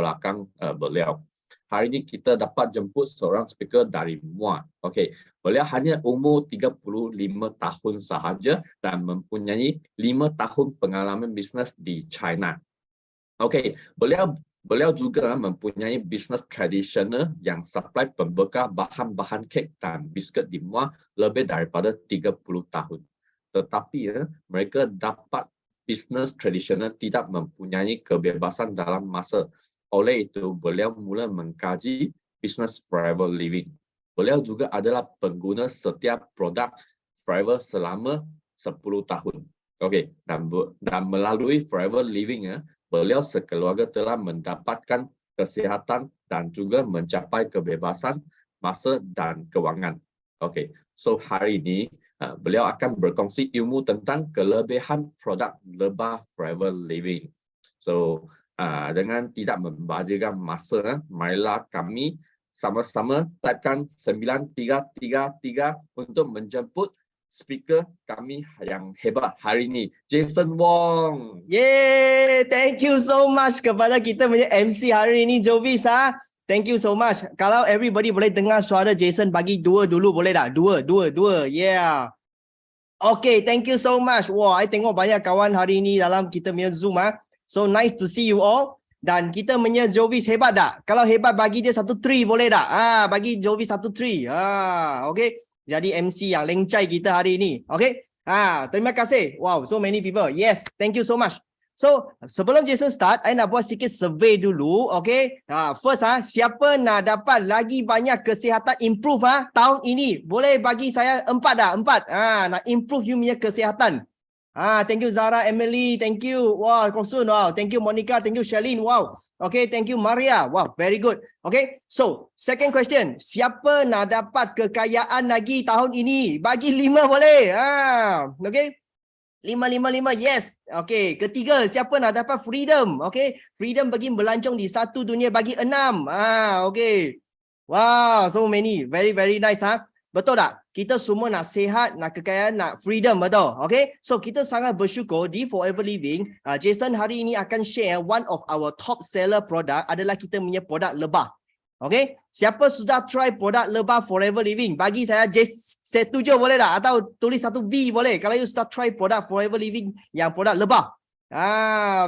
belakang beliau. Hari ini kita dapat jemput seorang speaker dari Muar. Okey, beliau hanya umur 35 tahun sahaja dan mempunyai 5 tahun pengalaman bisnes di China. Okey, beliau juga mempunyai bisnes tradisional yang supply pembekal bahan-bahan kek dan biskut di Muar lebih daripada 30 tahun. Tetapi mereka dapat bisnes tradisional tidak mempunyai kebebasan dalam masa. Oleh itu, beliau mula mengkaji bisnes Forever Living. Beliau juga adalah pengguna setiap produk Forever selama 10 tahun. Okey, dan melalui Forever Living, beliau sekeluarga telah mendapatkan kesihatan dan juga mencapai kebebasan masa dan kewangan. Okey, so hari ini beliau akan berkongsi ilmu tentang kelebihan produk lebah Forever Living. So, dengan tidak membazirkan masa, marilah kami sama-sama typekan 9333 untuk menjemput speaker kami yang hebat hari ini, Jason Wong. Yeay, thank you so much kepada kita punya MC hari ini, Jovis. Thank you so much. Kalau everybody boleh dengar suara Jason, bagi 2 dulu boleh tak? 2. Yeah. Okay, thank you so much. Wah, I tengok banyak kawan hari ini dalam kita punya Zoom. So nice to see you all. Dan kita punya Jovis hebat tak? Kalau hebat bagi dia 1 3 boleh tak? Bagi Jovis 1 3. Okay. Jadi MC yang lencai kita hari ini. Okay. Terima kasih. Wow, so many people. Yes, thank you so much. So, sebelum Jason start, I nak buat sikit survey dulu. Okay. First, siapa nak dapat lagi banyak kesihatan improve tahun ini? Boleh bagi saya 4 dah? 4. Nak improve you punya kesihatan. Thank you Zara, Emily, thank you. Wow, Kosun, wow. Thank you Monica, thank you Charlene, wow. Okay, thank you Maria. Wow, very good. Okay, so second question. Siapa nak dapat kekayaan lagi tahun ini? Bagi 5 boleh. Okay. 5, yes. Okay, ketiga, siapa nak dapat freedom? Okay, freedom bagi melancong di satu dunia, bagi 6. Okay. Wow, so many. Very, very nice. Betul tak? Kita semua nak sihat, nak kekayaan, nak freedom, betul? Okay? So, kita sangat bersyukur di Forever Living. Jason hari ini akan share one of our top seller product adalah kita punya produk lebah. Okay? Siapa sudah try produk lebah Forever Living? Bagi saya, setuju boleh tak? Atau tulis 1 B boleh? Kalau you sudah try produk Forever Living yang produk lebah.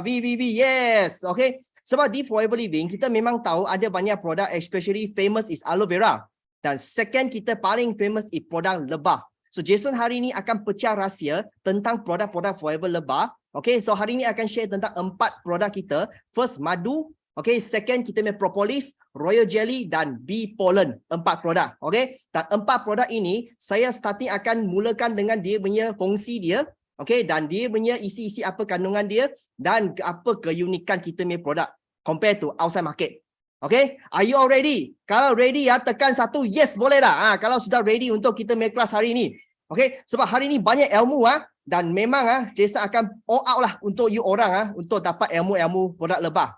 V, yes. Okay? Sebab di Forever Living, kita memang tahu ada banyak produk, especially famous is aloe vera. Dan second kita paling famous is produk lebah. So Jason hari ini akan pecah rahsia tentang produk-produk Forever lebah. Okay, so hari ini akan share tentang 4 produk kita. First, madu. Okay, second kita punya propolis, royal jelly dan bee pollen. 4 produk. Okay, dan 4 produk ini saya starting akan mulakan dengan dia punya fungsi dia. Okay, dan dia punya isi-isi apa kandungan dia dan apa keunikan kita punya produk compare to outside market. Okay, are you all ready? Kalau ready tekan 1 yes boleh dah. Kalau sudah ready untuk kita make kelas hari ini. Okay, sebab hari ini banyak ilmu dan memang Jason akan all out lah untuk you orang untuk dapat ilmu-ilmu produk lebah.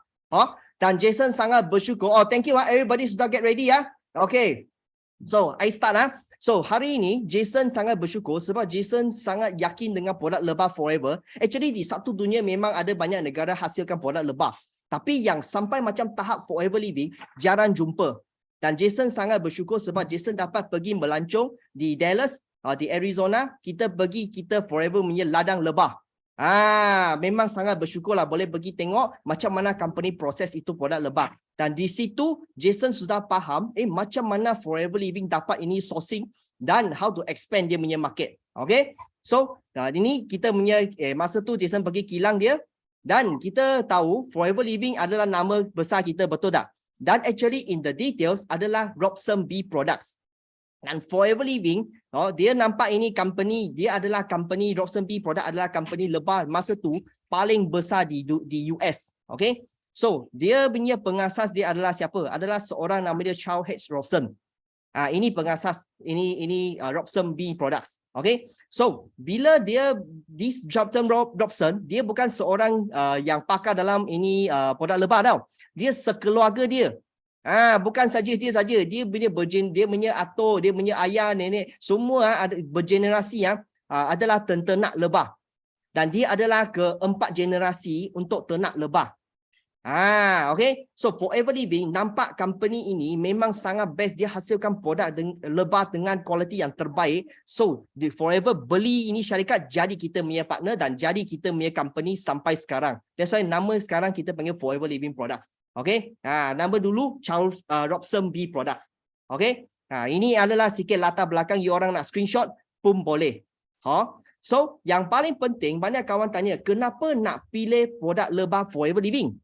Dan Jason sangat bersyukur. Thank you everybody sudah get ready Okay. So, I start So, hari ini Jason sangat bersyukur sebab Jason sangat yakin dengan produk lebah Forever. Actually di satu dunia memang ada banyak negara hasilkan produk lebah. Tapi yang sampai macam tahap Forever Living jarang jumpa. Dan Jason sangat bersyukur sebab Jason dapat pergi melancong di Dallas, di Arizona. Kita Forever punya ladang lebah. Memang sangat bersyukurlah boleh pergi tengok macam mana company proses itu produk lebah. Dan di situ Jason sudah faham macam mana Forever Living dapat ini sourcing dan how to expand dia punya market. Okay. So, ini kita punya masa tu Jason pergi kilang dia. Dan kita tahu Forever Living adalah nama besar kita, betul tak? Dan actually in the details adalah Robson Bee Products. Dan Forever Living, dia nampak ini company, dia adalah company Robson Bee Product adalah company lebah masa tu paling besar di US. Okay? So, dia punya pengasas dia adalah siapa? Adalah seorang nama dia Charles H. Robson. Ini pengasas, ini Robson Bee Products. Okay, so bila dia this Robson, dia bukan seorang yang pakar dalam ini produk lebah tau. Dia sekeluarga dia. Bukan saja dia saja, dia punya atuk, dia punya ayah, nenek, semua ada bergenerasi yang adalah ternak lebah. Dan dia adalah keempat generasi untuk ternak lebah. Okay. So Forever Living nampak company ini memang sangat best. Dia hasilkan produk lebah dengan kualiti yang terbaik. So di Forever beli ini syarikat, jadi kita punya partner dan jadi kita punya company sampai sekarang. That's why nama sekarang kita panggil Forever Living Products. Okay. Nama dulu Charles Robson B Products. Okay. Ini adalah sikit latar belakang. You orang nak screenshot pun boleh. So yang paling penting, banyak kawan tanya, kenapa nak pilih produk lebah Forever Living?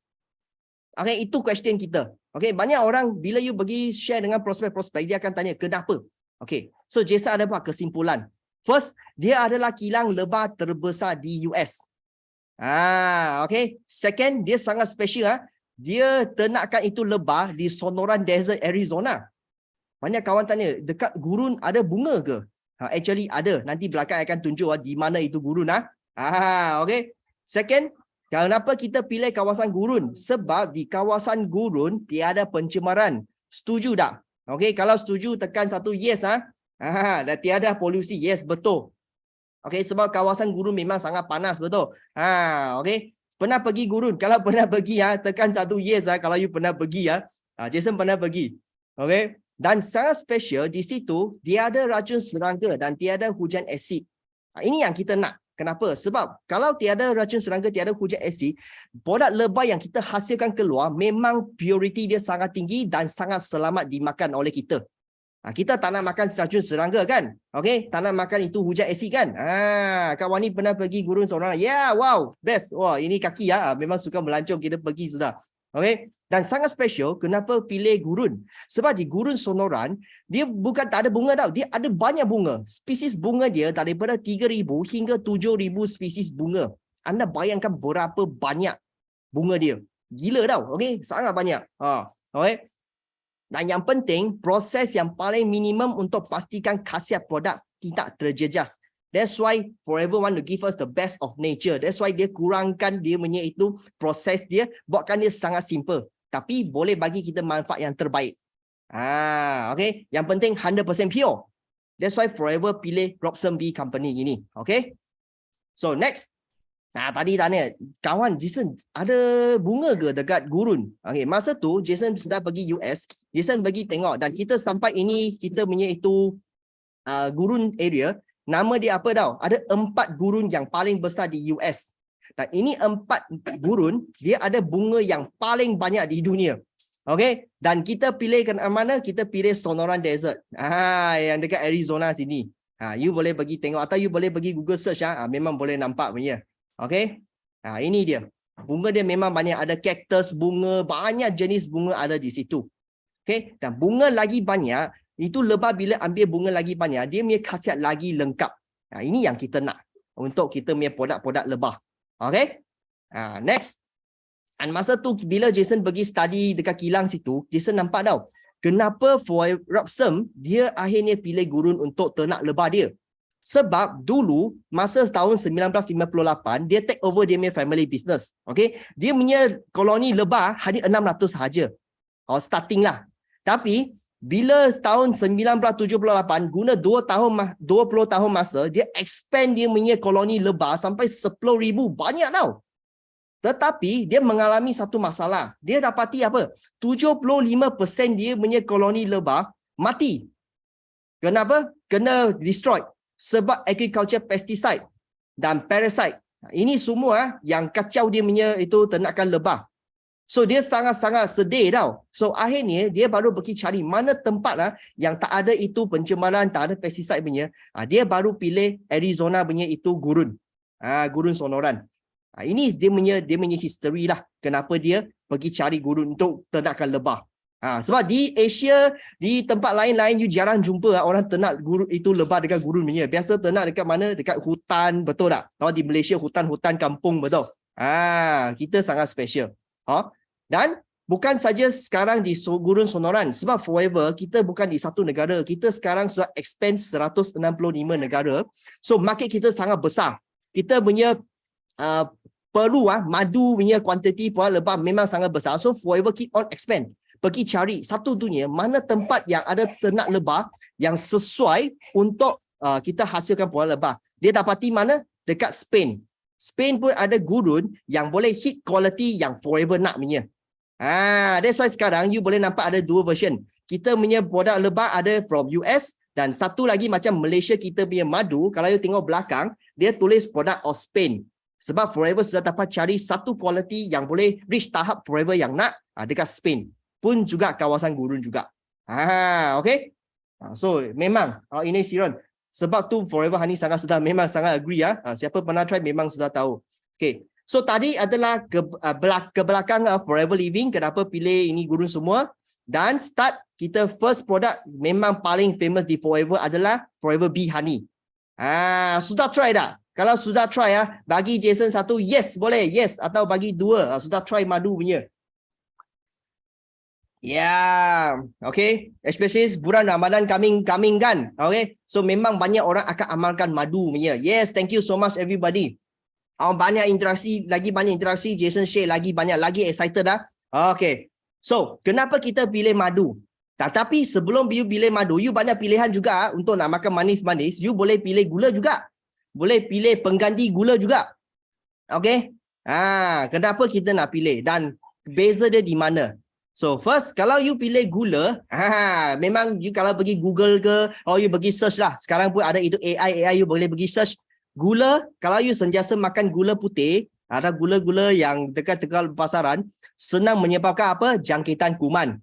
Okay, itu question kita. Okay, banyak orang bila you pergi share dengan prospek-prospek, dia akan tanya kenapa. Okay, so Jason ada buat kesimpulan. First, dia adalah kilang lebah terbesar di US. Okay. Second, dia sangat special. Dia ternakkan itu lebah di Sonoran Desert, Arizona. Banyak kawan tanya, dekat gurun ada bunga ke? Actually ada. Nanti belakang akan tunjuk di mana itu gurun. Okay. Second, kenapa kita pilih kawasan gurun? Sebab di kawasan gurun tiada pencemaran. Setuju tak? Okey, kalau setuju tekan satu yes. Dan tiada polusi. Yes, betul. Okey, sebab kawasan gurun memang sangat panas, betul. Okey. Pernah pergi gurun? Kalau pernah pergi tekan satu yes kalau you pernah pergi Jason pernah pergi. Okey. Dan sangat special di situ tiada racun serangga dan tiada hujan asid. Ini yang kita nak. Kenapa? Sebab kalau tiada racun serangga, tiada hujan asid, produk lebah yang kita hasilkan keluar memang purity dia sangat tinggi dan sangat selamat dimakan oleh kita. Kita tak nak makan racun serangga kan? Okey, tak nak makan itu hujan asid kan? Kawan ni pernah pergi gurun seorang. Yeah, wow, best. Wah, ini kaki memang suka melancong, kita pergi sudah. Okey. Dan sangat special, kenapa pilih gurun? Sebab di gurun Sonoran, dia bukan tak ada bunga tau. Dia ada banyak bunga. Spesies bunga dia daripada 3,000 hingga 7,000 spesies bunga. Anda bayangkan berapa banyak bunga dia. Gila tau. Okey, sangat banyak. Okey. Dan yang penting, proses yang paling minimum untuk pastikan khasiat produk tidak terjejas. That's why Forever want to give us the best of nature. That's why dia kurangkan dia punya itu proses dia, buatkan dia sangat simple. Tapi boleh bagi kita manfaat yang terbaik. Okay. Yang penting 100% pure. That's why Forever pilih Robson B Company ini. Okay. So next. Tadi tanya, kawan Jason ada bunga ke dekat gurun? Okay. Masa tu Jason sudah pergi US. Jason pergi tengok dan kita sampai ini kita punya itu gurun area. Nama dia apa tau? Ada 4 gurun yang paling besar di US. Dan ini 4 gurun, dia ada bunga yang paling banyak di dunia. Okey, dan kita pilih ke mana? Kita pilih Sonoran Desert. Yang dekat Arizona sini. You boleh pergi tengok atau you boleh pergi Google search memang boleh nampak punya. Okey. Ini dia. Bunga dia memang banyak, ada cactus, bunga, banyak jenis bunga ada di situ. Okey, dan bunga lagi banyak. Itu lebah bila ambil bunga lagi banyak, dia punya khasiat lagi lengkap. Ini yang kita nak untuk kita punya produk-produk lebah. Okay. Next. Dan masa tu bila Jason pergi study dekat kilang situ, Jason nampak tau, kenapa Robson dia akhirnya pilih gurun untuk ternak lebah dia. Sebab dulu, masa tahun 1958, dia take over dia punya family business. Okay. Dia punya koloni lebah hanya 600 sahaja. Starting lah. Tapi bila tahun 1978 guna 20 tahun masa, dia expand dia punya koloni lebah sampai 10,000, banyak tau. Tetapi dia mengalami satu masalah. Dia dapati apa? 75% dia punya koloni lebah mati. Kenapa? Kena destroy sebab agriculture pesticide dan parasite. Ini semua yang kacau dia punya itu ternakan lebah. So dia sangat-sangat sedih tau. So akhirnya dia baru pergi cari mana tempat yang tak ada itu pencemaran, tak ada pesticide punya. Dia baru pilih Arizona punya itu gurun. Gurun Sonoran. Ini dia punya history lah. Kenapa dia pergi cari gurun untuk ternakan lebah. Sebab di Asia, di tempat lain-lain you jarang jumpa orang ternak gurun itu lebah dekat gurun punya. Biasa ternak dekat mana? Dekat hutan, betul tak? Kalau di Malaysia hutan-hutan kampung, betul. Kita sangat special. Dan bukan saja sekarang di gurun Sonoran, sebab Forever kita bukan di satu negara, kita sekarang sudah expand 165 negara. So market kita sangat besar. Kita punya perlu madu punya kuantiti produk lebah memang sangat besar. So Forever keep on expand. Pergi cari satu dunia mana tempat yang ada ternak lebah yang sesuai untuk kita hasilkan produk lebah. Dia dapati mana? Dekat Spain. Spain pun ada gurun yang boleh hit quality yang forever nak punya. That's why sekarang you boleh nampak ada dua version. Kita punya produk lebah ada from US dan satu lagi macam Malaysia kita punya madu, kalau you tengok belakang, dia tulis produk of Spain. Sebab forever sudah dapat cari satu quality yang boleh reach tahap forever yang nak dekat Spain. Pun juga kawasan gurun juga. Okay. So memang ini Siron. Sebab tu Forever Honey sangat sedap. Memang sangat agree ya. Siapa pernah try memang sudah tahu. Okay. So tadi adalah ke belakang Forever Living. Kenapa pilih ini gurun semua. Dan start kita first product memang paling famous di Forever adalah Forever Bee Honey. Sudah try dah? Kalau sudah try bagi Jason satu, yes boleh, yes. Atau bagi dua, sudah try madu punya. Okay. Especially bulan Ramadan coming kan. Okay. So memang banyak orang akan amalkan madu punya. Yes, thank you so much everybody. Banyak interaksi, lagi banyak interaksi. Jason share lagi banyak, lagi excited dah. Okay. So, kenapa kita pilih madu? Tetapi sebelum you pilih madu, you banyak pilihan juga untuk nak makan manis-manis. You boleh pilih gula juga. Boleh pilih pengganti gula juga. Okay. Kenapa kita nak pilih? Dan beza dia di mana? So first, kalau you pilih gula, memang you kalau pergi Google ke, you pergi search lah. Sekarang pun ada itu AI you boleh pergi search. Gula, kalau you sentiasa makan gula putih, ada gula-gula yang dekat-dekat pasaran, senang menyebabkan apa? Jangkitan kuman.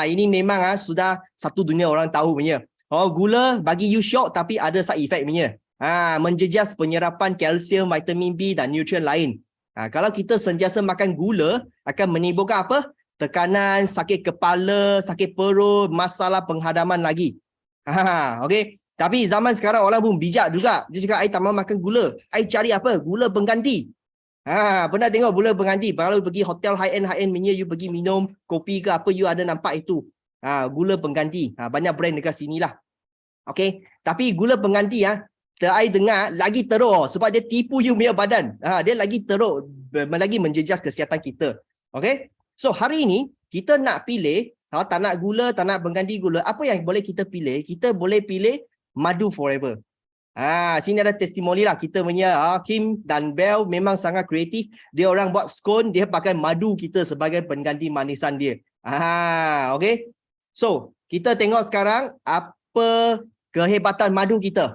Ini memang sudah satu dunia orang tahu punya. Gula bagi you shock tapi ada side effect punya. Menjejas penyerapan kalsium, vitamin B dan nutrien lain. Kalau kita sentiasa makan gula, akan menimbulkan apa? Tekanan, sakit kepala, sakit perut, masalah penghadaman lagi. Okay. Tapi zaman sekarang orang pun bijak juga. Dia cakap, I tak mahu makan gula. I cari apa? Gula pengganti. Pernah tengok gula pengganti? Kalau pergi hotel high-end punya, you pergi minum kopi ke apa, you ada nampak itu. Gula pengganti. Banyak brand dekat sini lah. Okay. Tapi gula pengganti I dengar lagi teruk sebab dia tipu you punya badan. Dia lagi teruk, lagi menjejas kesihatan kita. Okay. So hari ini kita nak pilih, tak nak gula, tak nak pengganti gula, apa yang boleh kita pilih? Kita boleh pilih madu forever. Sini ada testimoni lah. Kita punya Kim dan Bell memang sangat kreatif. Dia orang buat scone, dia pakai madu kita sebagai pengganti manisan dia. Okay. So kita tengok sekarang apa kehebatan madu kita.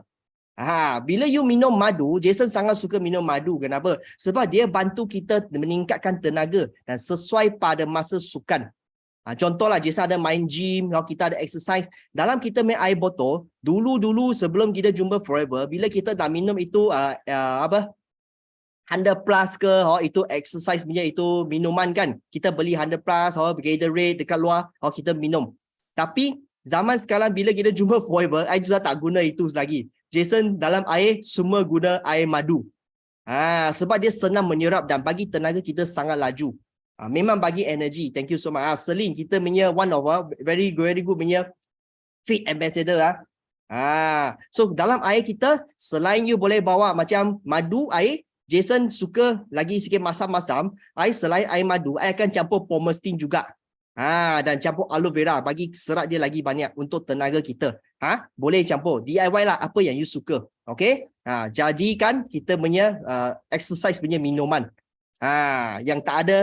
Bila you minum madu, Jason sangat suka minum madu. Kenapa? Sebab dia bantu kita meningkatkan tenaga dan sesuai pada masa sukan. Contohlah Jason ada main gym, kalau kita ada exercise. Dalam kita main air botol, dulu sebelum kita jumpa Forever, bila kita dah minum itu 100 plus ke, itu exercise punya itu minuman kan. Kita beli 100 plus, Gatorade dekat luar, kita minum. Tapi zaman sekarang bila kita jumpa Forever, I sudah tak guna itu lagi. Jason dalam air semua guna air madu. Sebab dia senang menyerap dan bagi tenaga kita sangat laju. Memang bagi energy. Thank you so much. Celine, kita punya one of very good punya fit ambassador. So dalam air kita, selain you boleh bawa macam madu air, Jason suka lagi sikit masam-masam. Selain air madu, I akan campur pomestin juga. Dan campur aloe vera bagi serat dia lagi banyak untuk tenaga kita. Boleh campur. DIY lah apa yang you suka. Okay. Jadikan kita punya exercise punya minuman. Yang tak ada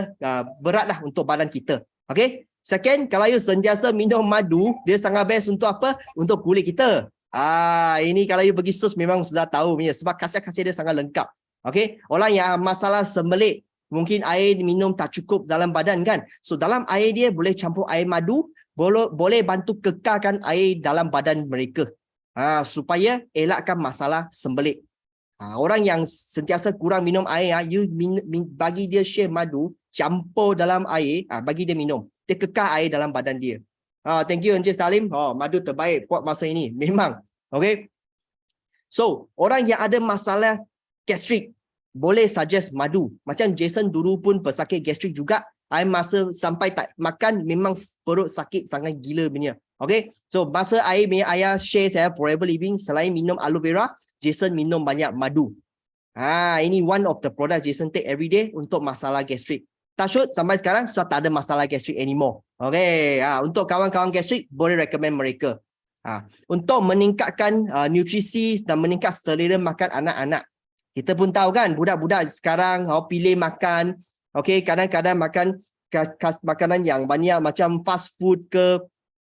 berat lah untuk badan kita. Okay. Second, kalau you sentiasa minum madu, dia sangat best untuk apa? Untuk kulit kita. Ini kalau you pergi search memang sudah tahu punya. Sebab khasiat-khasiat dia sangat lengkap. Okay. Orang yang masalah sembelit, mungkin air minum tak cukup dalam badan kan. So dalam air dia boleh campur air madu, boleh bantu kekalkan air dalam badan mereka. Supaya elakkan masalah sembelit. Orang yang sentiasa kurang minum air, you bagi dia share madu, campur dalam air, bagi dia minum. Dia kekal air dalam badan dia. Thank you Encik Salim. Madu terbaik buat masa ini. Memang. Okay. So, orang yang ada masalah gastrik, boleh suggest madu. Macam Jason dulu pun pesakit gastrik juga. I masa sampai tak makan memang perut sakit sangat gila punya. Okay. So masa ayah share saya Forever Living, selain minum aloe vera, Jason minum banyak madu. Ini one of the product Jason take every day untuk masalah gastrik. Touch sampai sekarang sudah tak ada masalah gastrik anymore. Okay. Untuk kawan-kawan gastrik boleh recommend mereka. Untuk meningkatkan nutrisi dan meningkat selera makan anak-anak. Kita pun tahu kan budak-budak sekarang pilih makan, okey, kadang-kadang makan makanan yang banyak macam fast food ke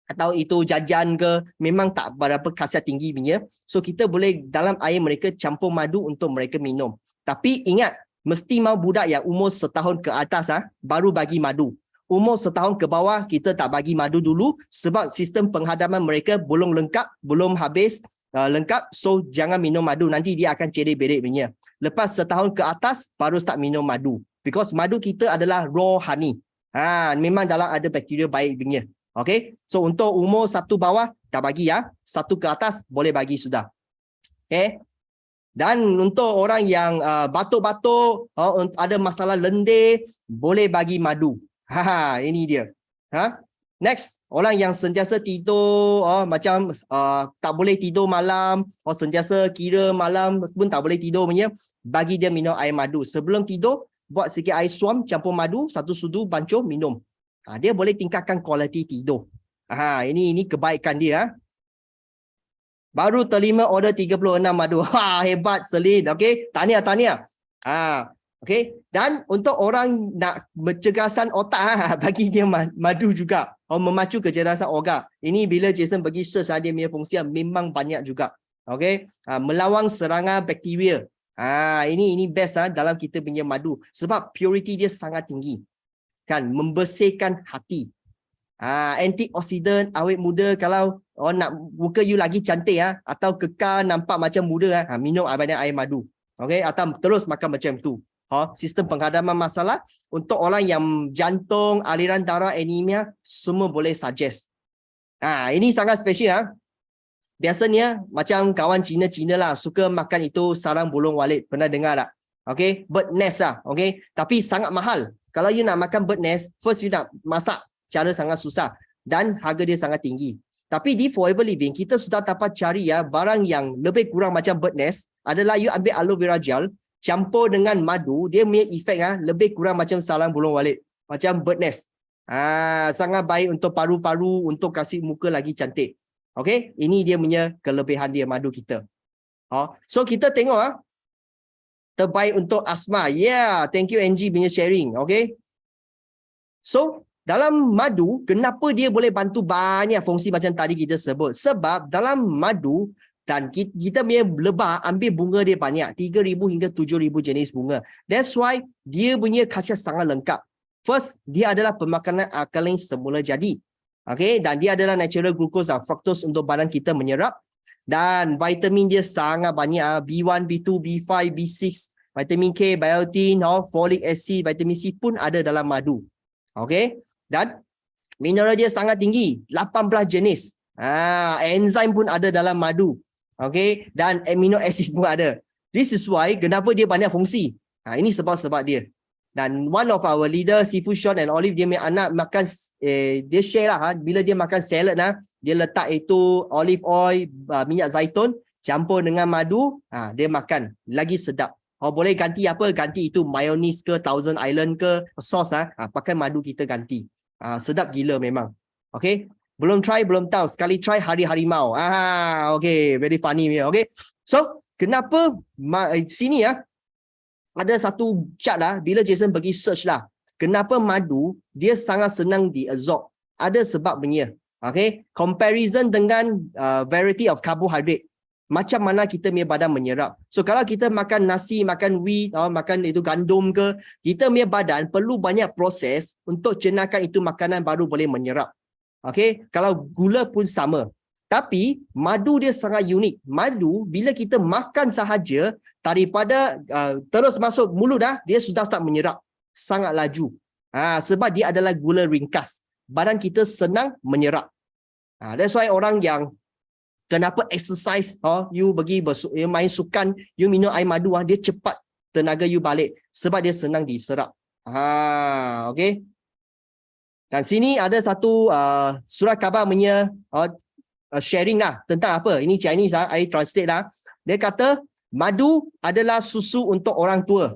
atau itu jajan ke, memang tak berapa khasiat tinggi punya. So kita boleh dalam air mereka campur madu untuk mereka minum. Tapi ingat, mesti mau budak yang umur setahun ke atas baru bagi madu. Umur setahun ke bawah kita tak bagi madu dulu sebab sistem penghadaman mereka belum lengkap, belum habis lengkap. So jangan minum madu, nanti dia akan cedek-bedek punya. Lepas setahun ke atas baru start minum madu. Because madu kita adalah raw honey. Memang dalam ada bakteria baik punya. Okay, so untuk umur 1 bawah tak bagi 1 ke atas boleh bagi sudah. Okay, dan untuk orang yang batuk-batuk, ada masalah lendir, boleh bagi madu. Ini dia. Next, orang yang sentiasa tidur, macam tak boleh tidur malam, sentiasa kira malam pun tak boleh tidur punya, bagi dia minum air madu. Sebelum tidur, buat sikit air suam, campur madu, 1 sudu, bancuh, minum. Dia boleh tingkatkan kualiti tidur. Ini kebaikan dia. Baru terima order 36 madu. Hebat Selin. Okey, tahniah. Okey, dan untuk orang nak pencegasan otak, bagi dia madu juga. Memacu kecerdasan otak. Ini bila Jason pergi search dia punya fungsi memang banyak juga. Okey, melawan serangan bakteria. Ini best dalam kita punya madu sebab purity dia sangat tinggi. Kan, membersihkan hati. Antioksidan, awet muda. Kalau nak muka you lagi cantik atau kekal nampak macam muda, minum banyak air madu. Okey, atau terus makan macam tu. Sistem penghadaman masalah untuk orang yang jantung, aliran darah, anemia, semua boleh suggest. Ini sangat special. Biasanya macam kawan Cina-Cina lah suka makan itu sarang burung walet. Pernah dengar tak? Okey, bird nest lah. Okey, tapi sangat mahal. Kalau you nak makan bird nest, first you nak masak cara sangat susah dan harga dia sangat tinggi. Tapi di Forever Living, kita sudah dapat cari barang yang lebih kurang macam bird nest adalah you ambil aloe vera gel, campur dengan madu, dia punya efek lebih kurang macam sarang burung walet, macam bird nest. Sangat baik untuk paru-paru, untuk kasih muka lagi cantik. Okey, ini dia punya kelebihan dia madu kita. So kita tengok terbaik untuk asma. Thank you Angie punya sharing. Okay. So, dalam madu, kenapa dia boleh bantu banyak fungsi macam tadi kita sebut? Sebab dalam madu, dan kita punya lebah ambil bunga dia banyak. 3,000 hingga 7,000 jenis bunga. That's why dia punya khasiat sangat lengkap. First, dia adalah pemakanan alkalin semula jadi. Okay. Dan dia adalah natural glucose dan fructose untuk badan kita menyerap. Dan vitamin dia sangat banyak. B1, B2, B5, B6, vitamin K, biotin, folic acid, vitamin C pun ada dalam madu. Okey. Dan mineral dia sangat tinggi, 18 jenis. Enzim pun ada dalam madu. Okey, dan amino acid pun ada. This is why kenapa dia banyak fungsi. Ini sebab-sebab dia. Dan one of our leader, Seafood Sean and Olive, dia punya anak makan, dia share lah, bila dia makan salad, dia letak itu olive oil, minyak zaitun, campur dengan madu, dia makan. Lagi sedap. Boleh ganti apa? Ganti itu mayonnaise ke, Thousand Island ke, sos, pakai madu kita ganti. Sedap gila memang. Okay? Belum try, belum tahu. Sekali try hari harimau. Okay, very funny. Okay. So, kenapa sini ada satu chart bila Jason pergi search kenapa madu dia sangat senang diabsorb. Ada sebabnya. Okay, comparison dengan variety of carbohydrate. Macam mana kita punya badan menyerap. So kalau kita makan nasi, makan wheat, makan itu gandum ke, kita punya badan perlu banyak proses untuk cernakan itu makanan baru boleh menyerap. Okay, kalau gula pun sama. Tapi madu dia sangat unik. Madu bila kita makan sahaja daripada terus masuk mulut dia sudah start menyerap sangat laju. Sebab dia adalah gula ringkas. Badan kita senang menyerap. That's why orang yang kenapa exercise, you pergi you main sukan, you minum air madu, dia cepat tenaga you balik sebab dia senang diserap. Okay. Dan sini ada satu surat khabar punya sharing tentang apa? Ini Chinese I translate Dia kata madu adalah susu untuk orang tua.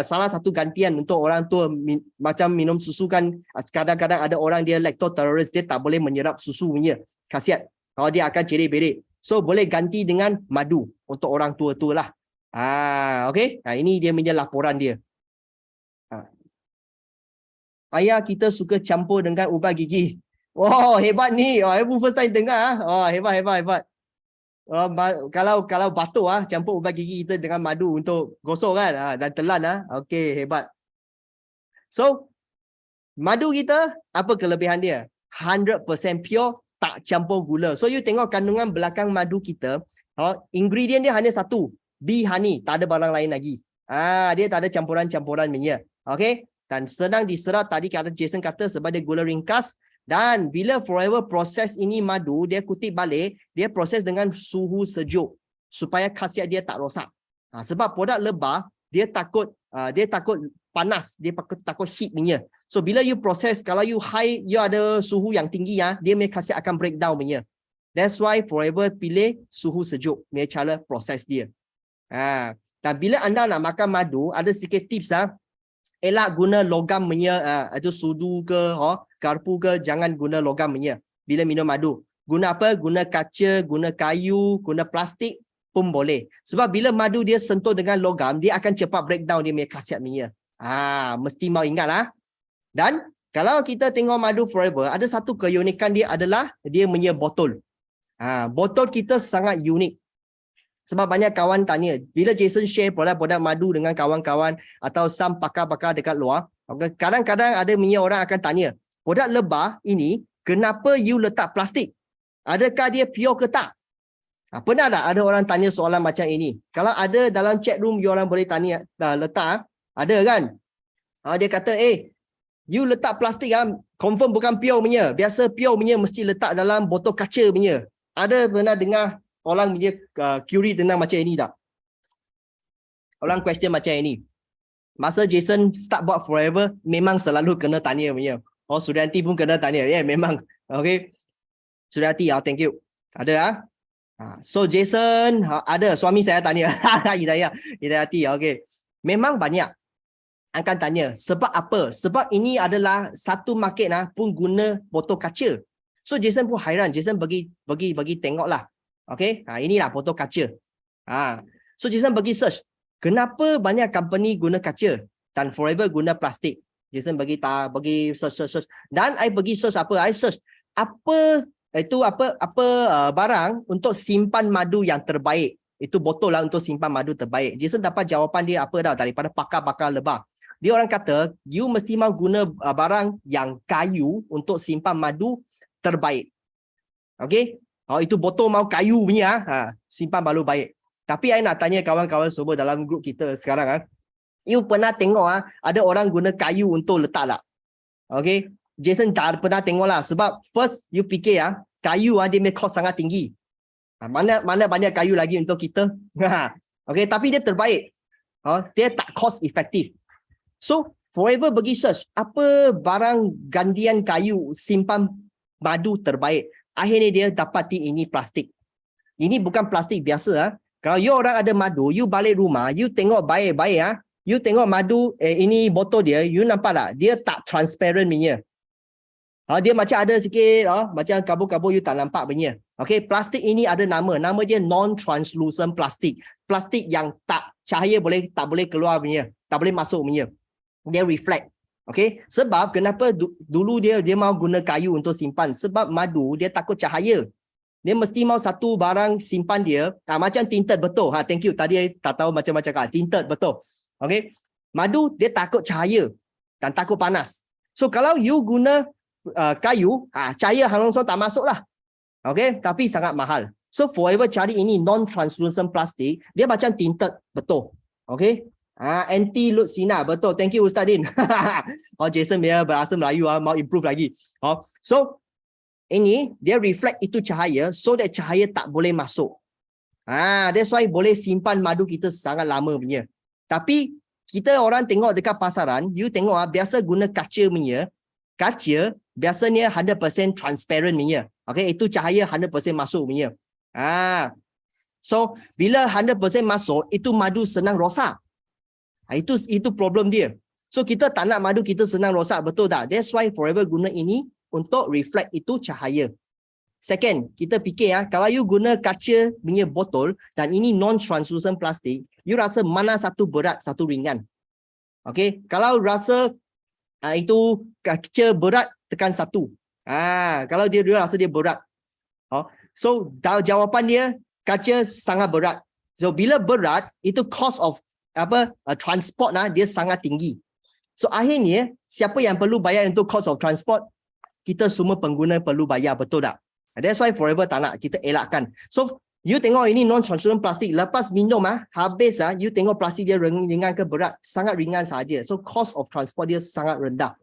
Salah satu gantian untuk orang tua macam minum susu kan kadang-kadang ada orang dia lactose-tolerance, dia tak boleh menyerap susu punya khasiat. Dia akan cerik-berik. So boleh ganti dengan madu untuk orang tua-tua lah. Okey. Ini dia punya laporan dia. Ayah kita suka campur dengan ubat gigi. Oh, hebat ni. Ibu first time dengar. Hebat. Kalau batuk campur ubat gigi kita dengan madu untuk gosok kan. Dan telan Okey, hebat. So, madu kita apa kelebihan dia? 100% pure, tak campur gula. So you tengok kandungan belakang madu kita, ingredient dia hanya satu, bee honey, tak ada barang lain lagi. Dia tak ada campuran-campuran punya. Okey? Dan senang diserap, tadi kata Jason kata sebab dia gula ringkas. Dan bila Forever proses ini madu, dia kutip balik, dia proses dengan suhu sejuk supaya khasiat dia tak rosak. Sebab produk lebah dia takut panas, dia takut heat punya. So bila you proses, kalau you high, you ada suhu yang tinggi dia punya khasiat akan breakdown punya. That's why Forever pilih suhu sejuk punya cara proses dia. Dan bila anda nak makan madu, ada sikit tips elak guna logam punya, itu sudu ke, garpu ke, jangan guna logam punya bila minum madu. Guna apa? Guna kaca, guna kayu, guna plastik pun boleh. Sebab bila madu dia sentuh dengan logam, dia akan cepat breakdown dia punya khasiat punya. Mesti mau ingat Dan kalau kita tengok madu Forever, ada satu keunikan dia adalah dia punya botol. Botol kita sangat unik. Sebab banyak kawan tanya, bila Jason share produk-produk madu dengan kawan-kawan atau some pakar-pakar dekat luar, kadang-kadang ada punya orang akan tanya, produk lebah ini, kenapa you letak plastik? Adakah dia pure ke tak? Pernah tak ada orang tanya soalan macam ini? Kalau ada dalam chat room, you orang boleh tanya, letak, ada kan? Dia kata, you letak plastik confirm bukan pure punya. Biasa pure punya mesti letak dalam botol kaca punya. Ada pernah dengar orang punya query tentang macam ini tak? Orang question macam ini. Masa Jason start buat Forever, memang selalu kena tanya punya. Suryati pun kena tanya. Memang. Okay. Suryati, thank you. Ada So Jason, ada suami saya tanya. Hidayati, okay. Memang banyak akan tanya. Sebab apa? Sebab ini adalah satu market pun guna botol kaca. So Jason pun hairan. Jason bagi tengoklah. Okay, inilah botol kaca. So Jason bagi search, kenapa banyak company guna kaca dan Forever guna plastik? Jason bagi search. Dan I bagi search apa? I search apa barang untuk simpan madu yang terbaik. Itu botol untuk simpan madu terbaik. Jason dapat jawapan dia apa daripada pakar-pakar lebah. Dia orang kata, you mesti mau guna barang yang kayu untuk simpan madu terbaik. Okay? Itu botol mau kayu punya, simpan baru baik. Tapi saya nak tanya kawan-kawan semua dalam grup kita sekarang, you pernah tengok ada orang guna kayu untuk letak tak? Okay, Jason tak pernah tengok lah. Sebab first you fikir kayu dia punya cost sangat tinggi. Mana banyak kayu lagi untuk kita? Okay, tapi dia terbaik. Dia tak cost effective. So Forever bagi search apa barang gantian kayu simpan madu terbaik. Akhirnya dia dapati ini plastik. Ini bukan plastik biasa. Kalau you orang ada madu, you balik rumah, you tengok baik-baik. You tengok madu, ini botol dia, you nampak tak? Dia tak transparent punya. Dia macam ada sikit, macam kabur-kabur you tak nampak punya. Okay, plastik ini ada nama. Nama dia non-translucent plastik. Plastik yang cahaya tak boleh keluar punya. Tak boleh masuk punya. Dia reflect. Okay, sebab kenapa dulu dia mau guna kayu untuk simpan? Sebab madu dia takut cahaya. Dia mesti mau satu barang simpan dia. Macam tinted, betul. Thank you. Tadi tak tahu macam-macam tinted, betul. Okay, madu dia takut cahaya dan takut panas. So kalau you guna kayu, cahaya langsung tak masuk lah. Okay, tapi sangat mahal. So Forever cari ini non-translucent plastik. Dia macam tinted, betul. Okay. Anti-load sinar, betul. Thank you Ustaz Din. Jason dia berasa Melayu, mau improve lagi. So ini dia reflect itu cahaya, so that cahaya tak boleh masuk. That's why boleh simpan madu kita sangat lama punya. Tapi kita orang tengok dekat pasaran, you tengok biasa guna kaca punya. Kaca biasanya 100% transparent punya. Okay, itu cahaya 100% masuk punya. So bila 100% masuk, itu madu senang rosak. Itu problem dia. So kita tak nak madu kita senang rosak, betul tak? That's why Forever guna ini untuk reflect itu cahaya. Second, kita fikir kalau you guna kaca punya botol dan ini non-translucent plastik, you rasa mana satu berat, satu ringan. Okay, kalau rasa itu kaca berat, tekan 1. Kalau dia rasa dia berat. So jawapan dia kaca sangat berat. So bila berat, itu cost of transport dia sangat tinggi. So akhirnya siapa yang perlu bayar untuk cost of transport? Kita semua pengguna perlu bayar, betul tak? That's why Forever tak nak, kita elakkan. So you tengok ini non-translucent plastik, lepas minum habis you tengok plastik dia ringan ke berat, sangat ringan saja. So cost of transport dia sangat rendah.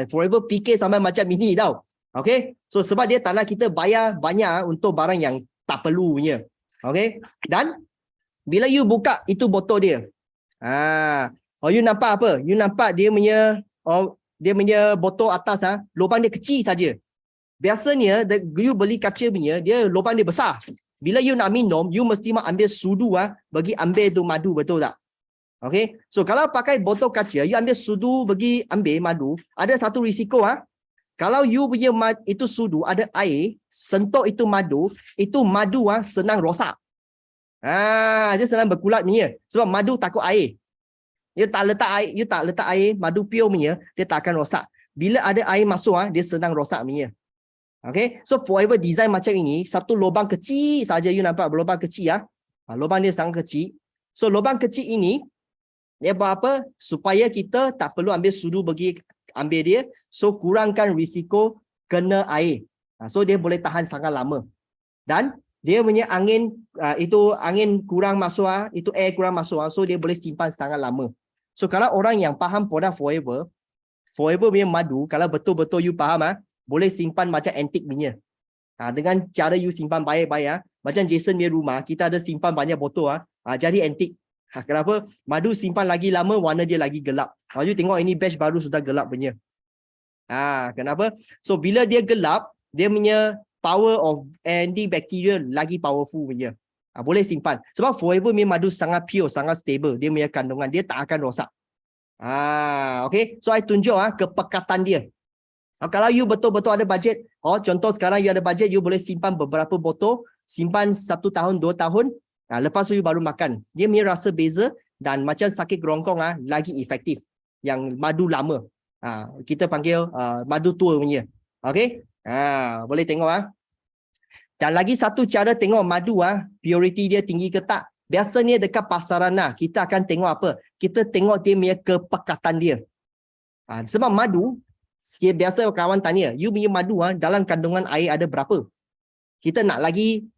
Forever fikir sampai macam ini tau. Okay, so sebab dia tak nak kita bayar banyak untuk barang yang tak perlu punya. Okay, dan bila you buka itu botol dia, you nampak apa? You nampak dia punya botol atas lubang dia kecil saja. Biasanya you beli kaca punya, dia lubang dia besar. Bila you nak minum, you mesti ambil sudu bagi ambil tu madu, betul tak? Okay, so kalau pakai botol kaca, you ambil sudu bagi ambil madu, ada satu risiko kalau you punya itu sudu ada air, sentuh itu madu senang rosak. Dia senang berkulat punya. Sebab madu takut air. You tak letak air, madu pure punya, dia tak akan rosak. Bila ada air masuk dia senang rosak punya. Okay, so Forever design macam ini, satu lubang kecil saja, you nampak lubang kecil lubang dia sangat kecil. So lubang kecil ini dia buat apa? Supaya kita tak perlu ambil sudu bagi ambil dia, so kurangkan risiko kena air. So dia boleh tahan sangat lama. Dan dia punya angin angin kurang masuk itu air kurang masuk so dia boleh simpan sangat lama. So kalau orang yang faham produk Forever punya madu, kalau betul-betul you faham boleh simpan macam antik punya. Dengan cara you simpan baik-baik macam Jason punya rumah, kita ada simpan banyak botol jadi antik. Kenapa? Madu simpan lagi lama, warna dia lagi gelap. You tengok ini batch baru sudah gelap punya. Kenapa? So bila dia gelap, dia punya power of antibacterial lagi powerful punya. Boleh simpan. Sebab Forever punya madu sangat pure, sangat stable. Dia punya kandungan, dia tak akan rosak. Okay. So I tunjuk kepekatan dia. Kalau you betul-betul ada budget, contoh sekarang you ada budget, you boleh simpan beberapa botol, simpan 1 tahun, 2 tahun, lepas tu you baru makan. Dia punya rasa beza dan macam sakit kerongkong lagi efektif. Yang madu lama. Kita panggil madu tua punya. Okay? Boleh tengok Dan lagi satu cara tengok madu purity dia tinggi ke tak. Biasanya dekat pasaran kita akan tengok apa? Kita tengok dia punya kepekatan dia. Sebab madu, biasa kawan tanya, you punya madu dalam kandungan air ada berapa? Kita nak lagi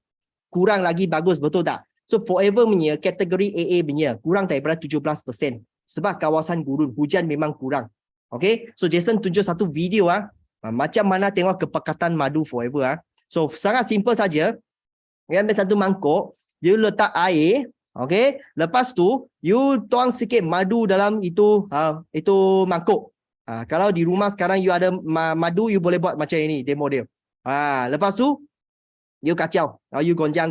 kurang lagi bagus, betul tak? So Forever punya kategori AA punya kurang daripada 17%. Sebab kawasan gurun, hujan memang kurang. Okay, so Jason tunjuk satu video macam mana tengok kepekatan madu Forever. So sangat simple saja. You ambil satu mangkuk, you letak air, okay. Lepas tu you tuang sikit madu dalam itu mangkuk. Kalau di rumah sekarang you ada madu, you boleh buat macam ini demo dia. Lepas tu you kacau, you goyang.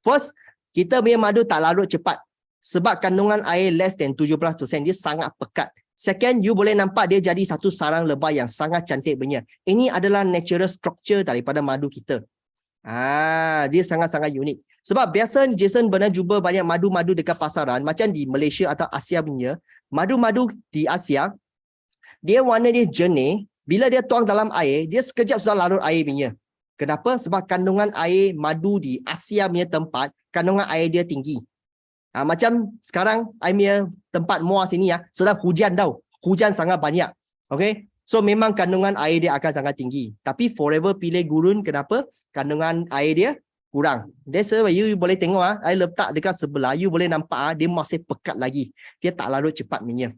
First, kita punya madu tak larut cepat. Sebab kandungan air less than 17%, dia sangat pekat. Second, you boleh nampak dia jadi satu sarang lebah yang sangat cantik punya. Ini adalah natural structure daripada madu kita. Dia sangat-sangat unik. Sebab biasa Jason pernah jumpa banyak madu-madu dekat pasaran, macam di Malaysia atau Asia punya. Madu-madu di Asia, dia warna dia jernih. Bila dia tuang dalam air, dia sekejap sudah larut air punya. Kenapa? Sebab kandungan air madu di Asia punya tempat, kandungan air dia tinggi. Macam sekarang, I punya tempat Muar sini sedang hujan tau. Hujan sangat banyak. Okay? So memang kandungan air dia akan sangat tinggi. Tapi Forever pilih gurun, kenapa? Kandungan air dia kurang. That's why you boleh tengok I letak dekat sebelah, you boleh nampak dia masih pekat lagi. Dia tak larut cepat punya.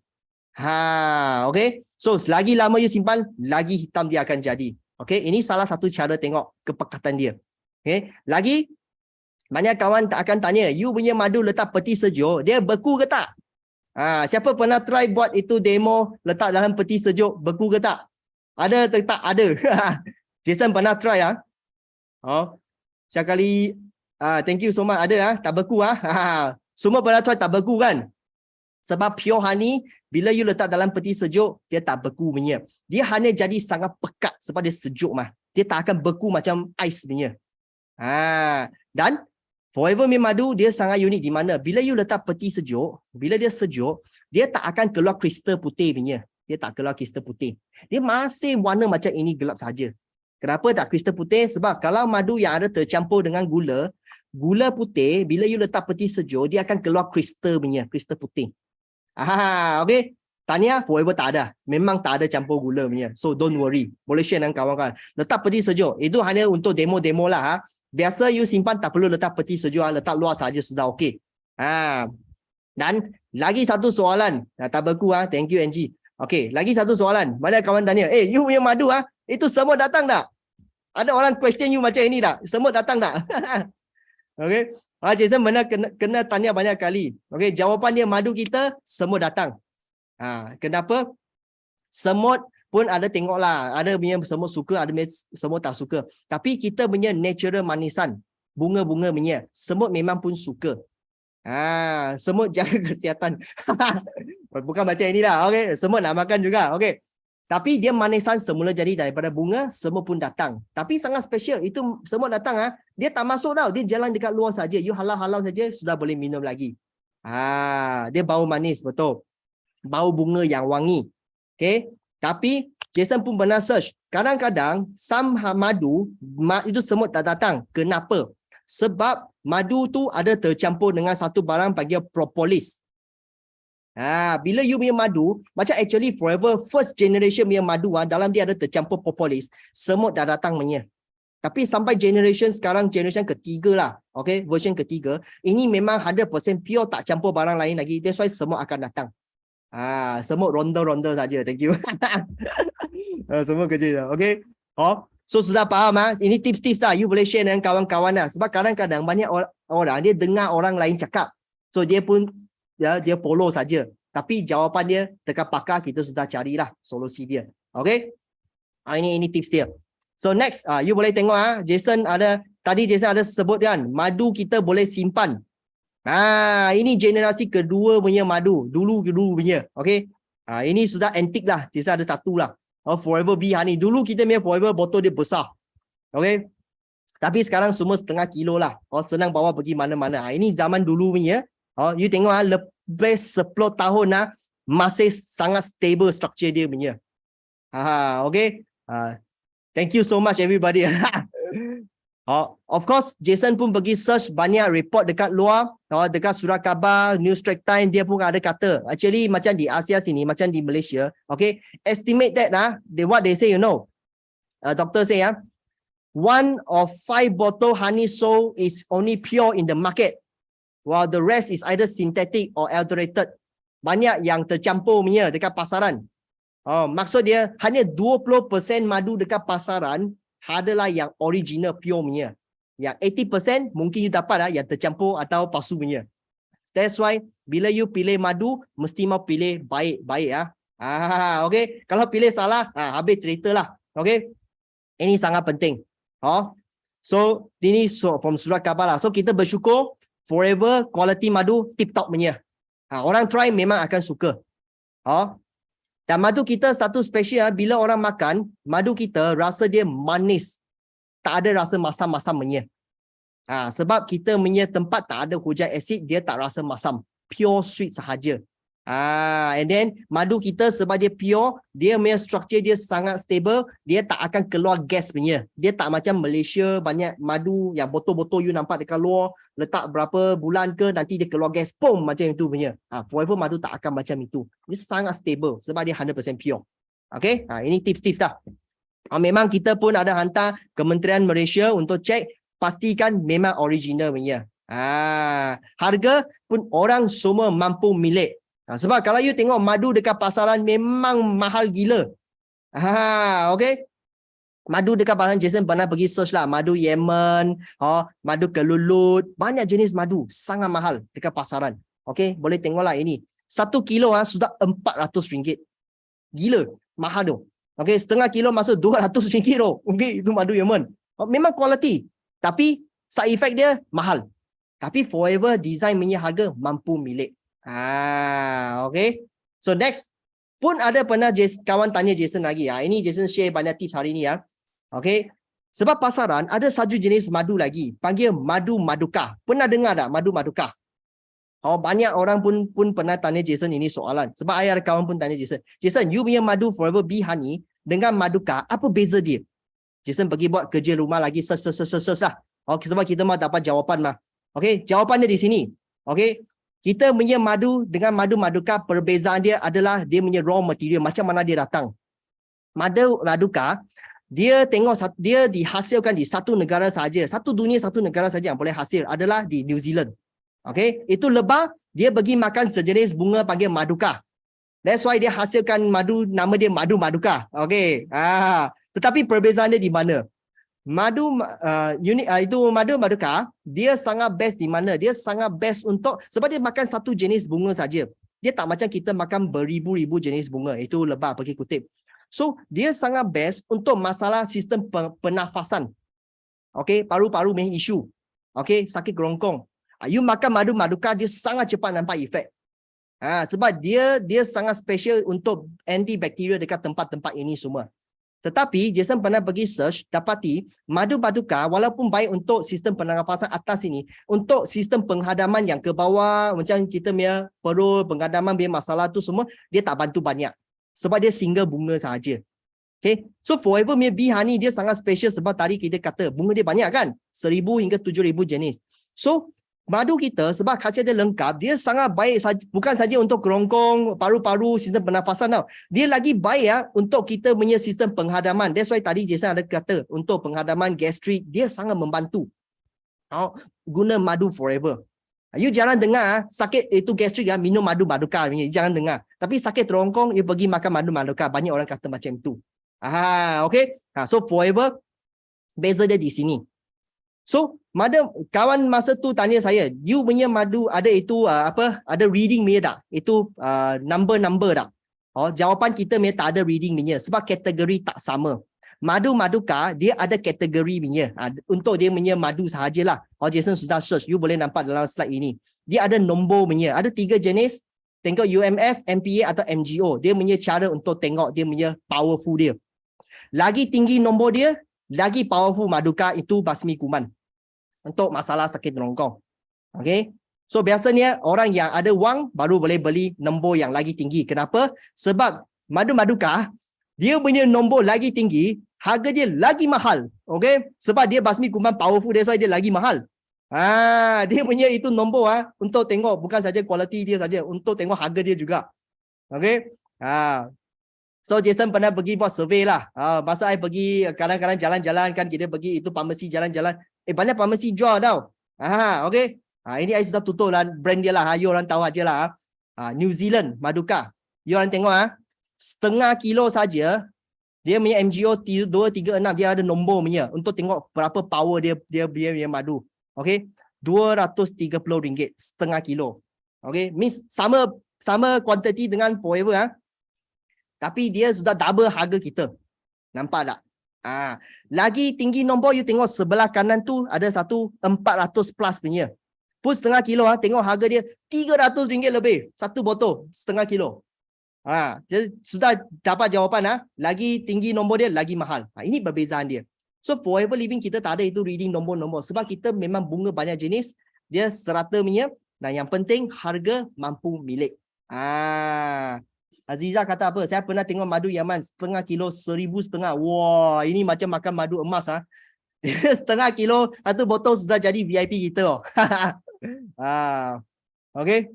Okay? So selagi lama you simpan, lagi hitam dia akan jadi. Okay? Ini salah satu cara tengok kepekatan dia. Okay? Lagi, banyak kawan tak akan tanya, you punya madu letak peti sejuk, dia beku ke tak? Siapa pernah try buat itu demo, letak dalam peti sejuk, beku ke tak? Ada tak? Ada. Jason pernah try sekali, thank you so much. Ada tak beku Semua pernah try tak beku kan? Sebab pure honey, bila you letak dalam peti sejuk, dia tak beku punya. Dia hanya jadi sangat pekat sebab dia sejuk mah. Dia tak akan beku macam ais punya. Dan Forever Milk Madu dia sangat unik di mana bila you letak peti sejuk, bila dia sejuk, dia tak akan keluar kristal putih punya. Dia tak keluar kristal putih. Dia masih warna macam ini gelap saja. Kenapa tak kristal putih? Sebab kalau madu yang ada tercampur dengan gula, gula putih bila you letak peti sejuk, dia akan keluar kristal punya, kristal putih. Okay. Tanya, Forever tak ada. Memang tak ada campur gula punya. So don't worry. Boleh share dengan kawan-kawan. Letak peti sejuk. Itu hanya untuk demo-demo lah. Biasa you simpan tak perlu letak peti sejuk. Letak luar saja sudah okey. Dan lagi satu soalan. Tak beku. Thank you Angie. Okay, lagi satu soalan. Mana kawan tanya, you punya madu itu semut datang tak? Ada orang question you macam ini tak? Semut datang tak? Okay. Jason benar kena tanya banyak kali. Okay, jawapan dia madu kita semut datang. Kenapa? Semut pun ada tengoklah. Ada punya semut suka, ada semut tak suka. Tapi kita punya natural manisan, bunga-bunga punya, semut memang pun suka. Semut jaga kesihatan. Bukan macam inilah. Okay, semut nak makan juga. Okay. Tapi dia manisan semula jadi daripada bunga, semut pun datang. Tapi sangat special. Itu semut datang, dia tak masuk tau. Dia jalan dekat luar saja. You halau-halau saja, sudah boleh minum lagi. Dia bau manis, betul. Bau bunga yang wangi. Okay. Tapi Jason pun pernah search. Kadang-kadang some madu, itu semut tak datang. Kenapa? Sebab madu tu ada tercampur dengan satu barang panggil propolis. Bila you punya madu, macam actually Forever first generation punya madu, dalam dia ada tercampur propolis, semut dah datang punya. Tapi sampai generation sekarang, generation ketiga lah, okay, version ketiga, ini memang 100% pure, tak campur barang lain lagi. That's why semut akan datang. Semut ronda-ronda saja. Thank you. Semut kerja, okay. So sudah faham ini tips-tips lah. You boleh share dengan kawan-kawan lah. Sebab kadang-kadang banyak orang dia dengar orang lain cakap. So dia pun dia follow saja. Tapi jawapan dia dekat pakar, kita sudah carilah solusi dia. Okay. Ini tips dia. So next, you boleh tengok Jason ada sebut kan, madu kita boleh simpan. Ini generasi kedua punya madu. Dulu punya. Okay. Ini sudah antik lah. Jason ada satu lah. Forever Bee Honey. Dulu kita punya Forever botol dia besar. Okay. Tapi sekarang semua setengah kilo lah. Senang bawa pergi mana-mana. Ini zaman dulu punya. You tengok lebih 10 tahun masih sangat stable structure dia punya. Okay. Thank you so much everybody. Of course, Jason pun pergi search banyak report dekat luar, dekat surat khabar, News Track Time, dia pun ada kata. Actually macam di Asia sini, macam di Malaysia, okay, estimate that what they say, doctor say 1 of 5 bottle honey sold is only pure in the market, while the rest is either synthetic or adulterated. Banyak yang tercampur punya dekat pasaran. Maksud dia hanya 20% madu dekat pasaran adalah yang original pure punya. Yang 80% mungkin you dapat yang tercampur atau palsu punya. That's why bila you pilih madu, mesti mau pilih baik-baik okay. Kalau pilih salah, habis cerita lah. Okay. Ini sangat penting. So ini from surat khabar lah. So kita bersyukur Forever quality madu tip-top punya. Orang try memang akan suka. Dan madu kita satu special, bila orang makan, madu kita rasa dia manis. Tak ada rasa masam-masam punya. Sebab kita punya tempat tak ada hujan asid, dia tak rasa masam. Pure sweet sahaja. And then madu kita sebab dia pure, dia punya structure dia sangat stable, dia tak akan keluar gas punya. Dia tak macam Malaysia banyak madu yang botol-botol you nampak dekat luar, letak berapa bulan ke nanti dia keluar gas, pom macam itu punya. Forever madu tak akan macam itu. Dia sangat stable sebab dia 100% pure. Okay, ini tips-tips dah. Memang kita pun ada hantar Kementerian Malaysia untuk cek, pastikan memang original punya. Harga pun orang semua mampu milik. Sebab kalau you tengok madu dekat pasaran memang mahal gila. Okay. Madu dekat pasaran, Jason pernah pergi search lah. Madu Yemen, madu kelulut. Banyak jenis madu. Sangat mahal dekat pasaran. Okay. Boleh tengoklah ini. 1 kilo sudah RM400. Gila. Mahal tu. Okay. Setengah kilo masuk RM200 tu. Okay. Itu madu Yemen. Memang quality. Tapi side effect dia mahal. Tapi Forever design punya harga mampu milik. Okay. So next pun ada pernah kawan tanya Jason lagi. Ini Jason share banyak tips hari ni ya. Okay. Sebab pasaran ada satu jenis madu lagi, panggil madu maduka. Pernah dengar tak madu maduka? Oh, banyak orang pun pernah tanya Jason ini soalan. Sebab ada kawan pun tanya Jason, Jason, you punya madu Forever Bee Honey dengan maduka, apa beza dia? Jason pergi buat kerja rumah lagi, search lah. Okay, sebab kita mahu dapat jawapan mah. Okay, jawapan dia di sini. Okay, kita punya madu dengan madu maduka, perbezaan dia adalah dia punya raw material, macam mana dia datang. Madu maduka, dia dihasilkan di satu negara saja. Satu dunia, satu negara saja yang boleh hasil adalah di New Zealand. Okay, itu lebah, dia pergi makan sejenis bunga panggil maduka. That's why dia hasilkan madu, nama dia madu maduka. Okay, tetapi perbezaan dia di mana? Madu itu madu maduka, dia sangat best di mana? Dia sangat best untuk, sebab dia makan satu jenis bunga saja. Dia tak macam kita makan beribu-ribu jenis bunga. Itu lebah pergi kutip. So, dia sangat best untuk masalah sistem pernafasan. Okay, paru-paru main isu. Okay, sakit kerongkong. You makan madu maduka, dia sangat cepat nampak efek. Sebab dia sangat special untuk antibakteria dekat tempat-tempat ini semua. Tetapi Jason pernah pergi search, dapati madu maduka walaupun baik untuk sistem pernafasan atas ini, untuk sistem penghadaman yang ke bawah, macam kita punya perut, penghadaman biar masalah tu semua, dia tak bantu banyak. Sebab dia single bunga sahaja. Okay. So Forever Bee Honey dia sangat special sebab tadi kita kata bunga dia banyak kan? 1,000 hingga 7,000 jenis. So madu kita sebab khasiat dia lengkap, dia sangat baik bukan saja untuk kerongkong, paru-paru, sistem pernafasan tau. Dia lagi baik untuk kita punya sistem penghadaman. That's why tadi Jason ada kata untuk penghadaman gastrik, dia sangat membantu. Guna madu Forever. You jangan dengar sakit itu gastrik minum madu maduka, jangan dengar. Tapi sakit terongkong, you pergi makan madu maduka. Banyak orang kata macam tu. Okay. So Forever, beza dia di sini. So, kawan masa tu tanya saya, you punya madu ada itu ada reading punya tak? Itu number tak? Jawapan kita punya tak ada reading punya sebab kategori tak sama. Madu maduka dia ada kategori punya. Untuk dia punya madu sahajalah. Jason sudah search, you boleh nampak dalam slide ini. Dia ada nombor punya. Ada 3 jenis. Tengok UMF, MPA atau MGO. Dia punya cara untuk tengok dia punya powerful dia. Lagi tinggi nombor dia, lagi powerful maduka itu basmi kuman untuk masalah sakit terongkong. Okay. So biasanya orang yang ada wang baru boleh beli nombor yang lagi tinggi. Kenapa? Sebab madu maduka dia punya nombor lagi tinggi, harga dia lagi mahal. Okay. Sebab dia basmi kuman powerful, that's why dia lagi mahal. Dia punya itu nombor untuk tengok bukan saja kualiti dia saja, untuk tengok harga dia juga. Okay. So Jason pernah pergi buat survey lah. Masa saya pergi kadang-kadang jalan-jalan kan, kita pergi itu farmasi jalan-jalan. Banyak farmasi jual tau. Okay. Ini saya sudah tutup lah brand dia lah. You orang tahu aja lah. New Zealand maduka. You orang tengok setengah kilo saja. Dia punya MGO 236 dia ada nombor punya untuk tengok berapa power dia punya madu. Okay. RM230 setengah kilo. Okay. Means sama kuantiti dengan Forever tapi dia sudah double harga kita. Nampak tak? Lagi tinggi nombor, you tengok sebelah kanan tu ada satu 400 plus punya. Pun setengah kilo, tengok harga dia RM300 lebih. Satu botol setengah kilo. Jadi sudah dapat jawapan. Lagi tinggi nombor dia, lagi mahal. Ini perbezaan dia. So Forever Living kita tak ada itu reading nombor-nombor. Sebab kita memang bunga banyak jenis. Dia serata punya. Dan yang penting harga mampu milik. Aziza kata apa? Saya pernah tengok madu Yaman setengah kilo 1,500. Wah, ini macam makan madu emas setengah kilo satu botol sudah jadi VIP kita. Okay.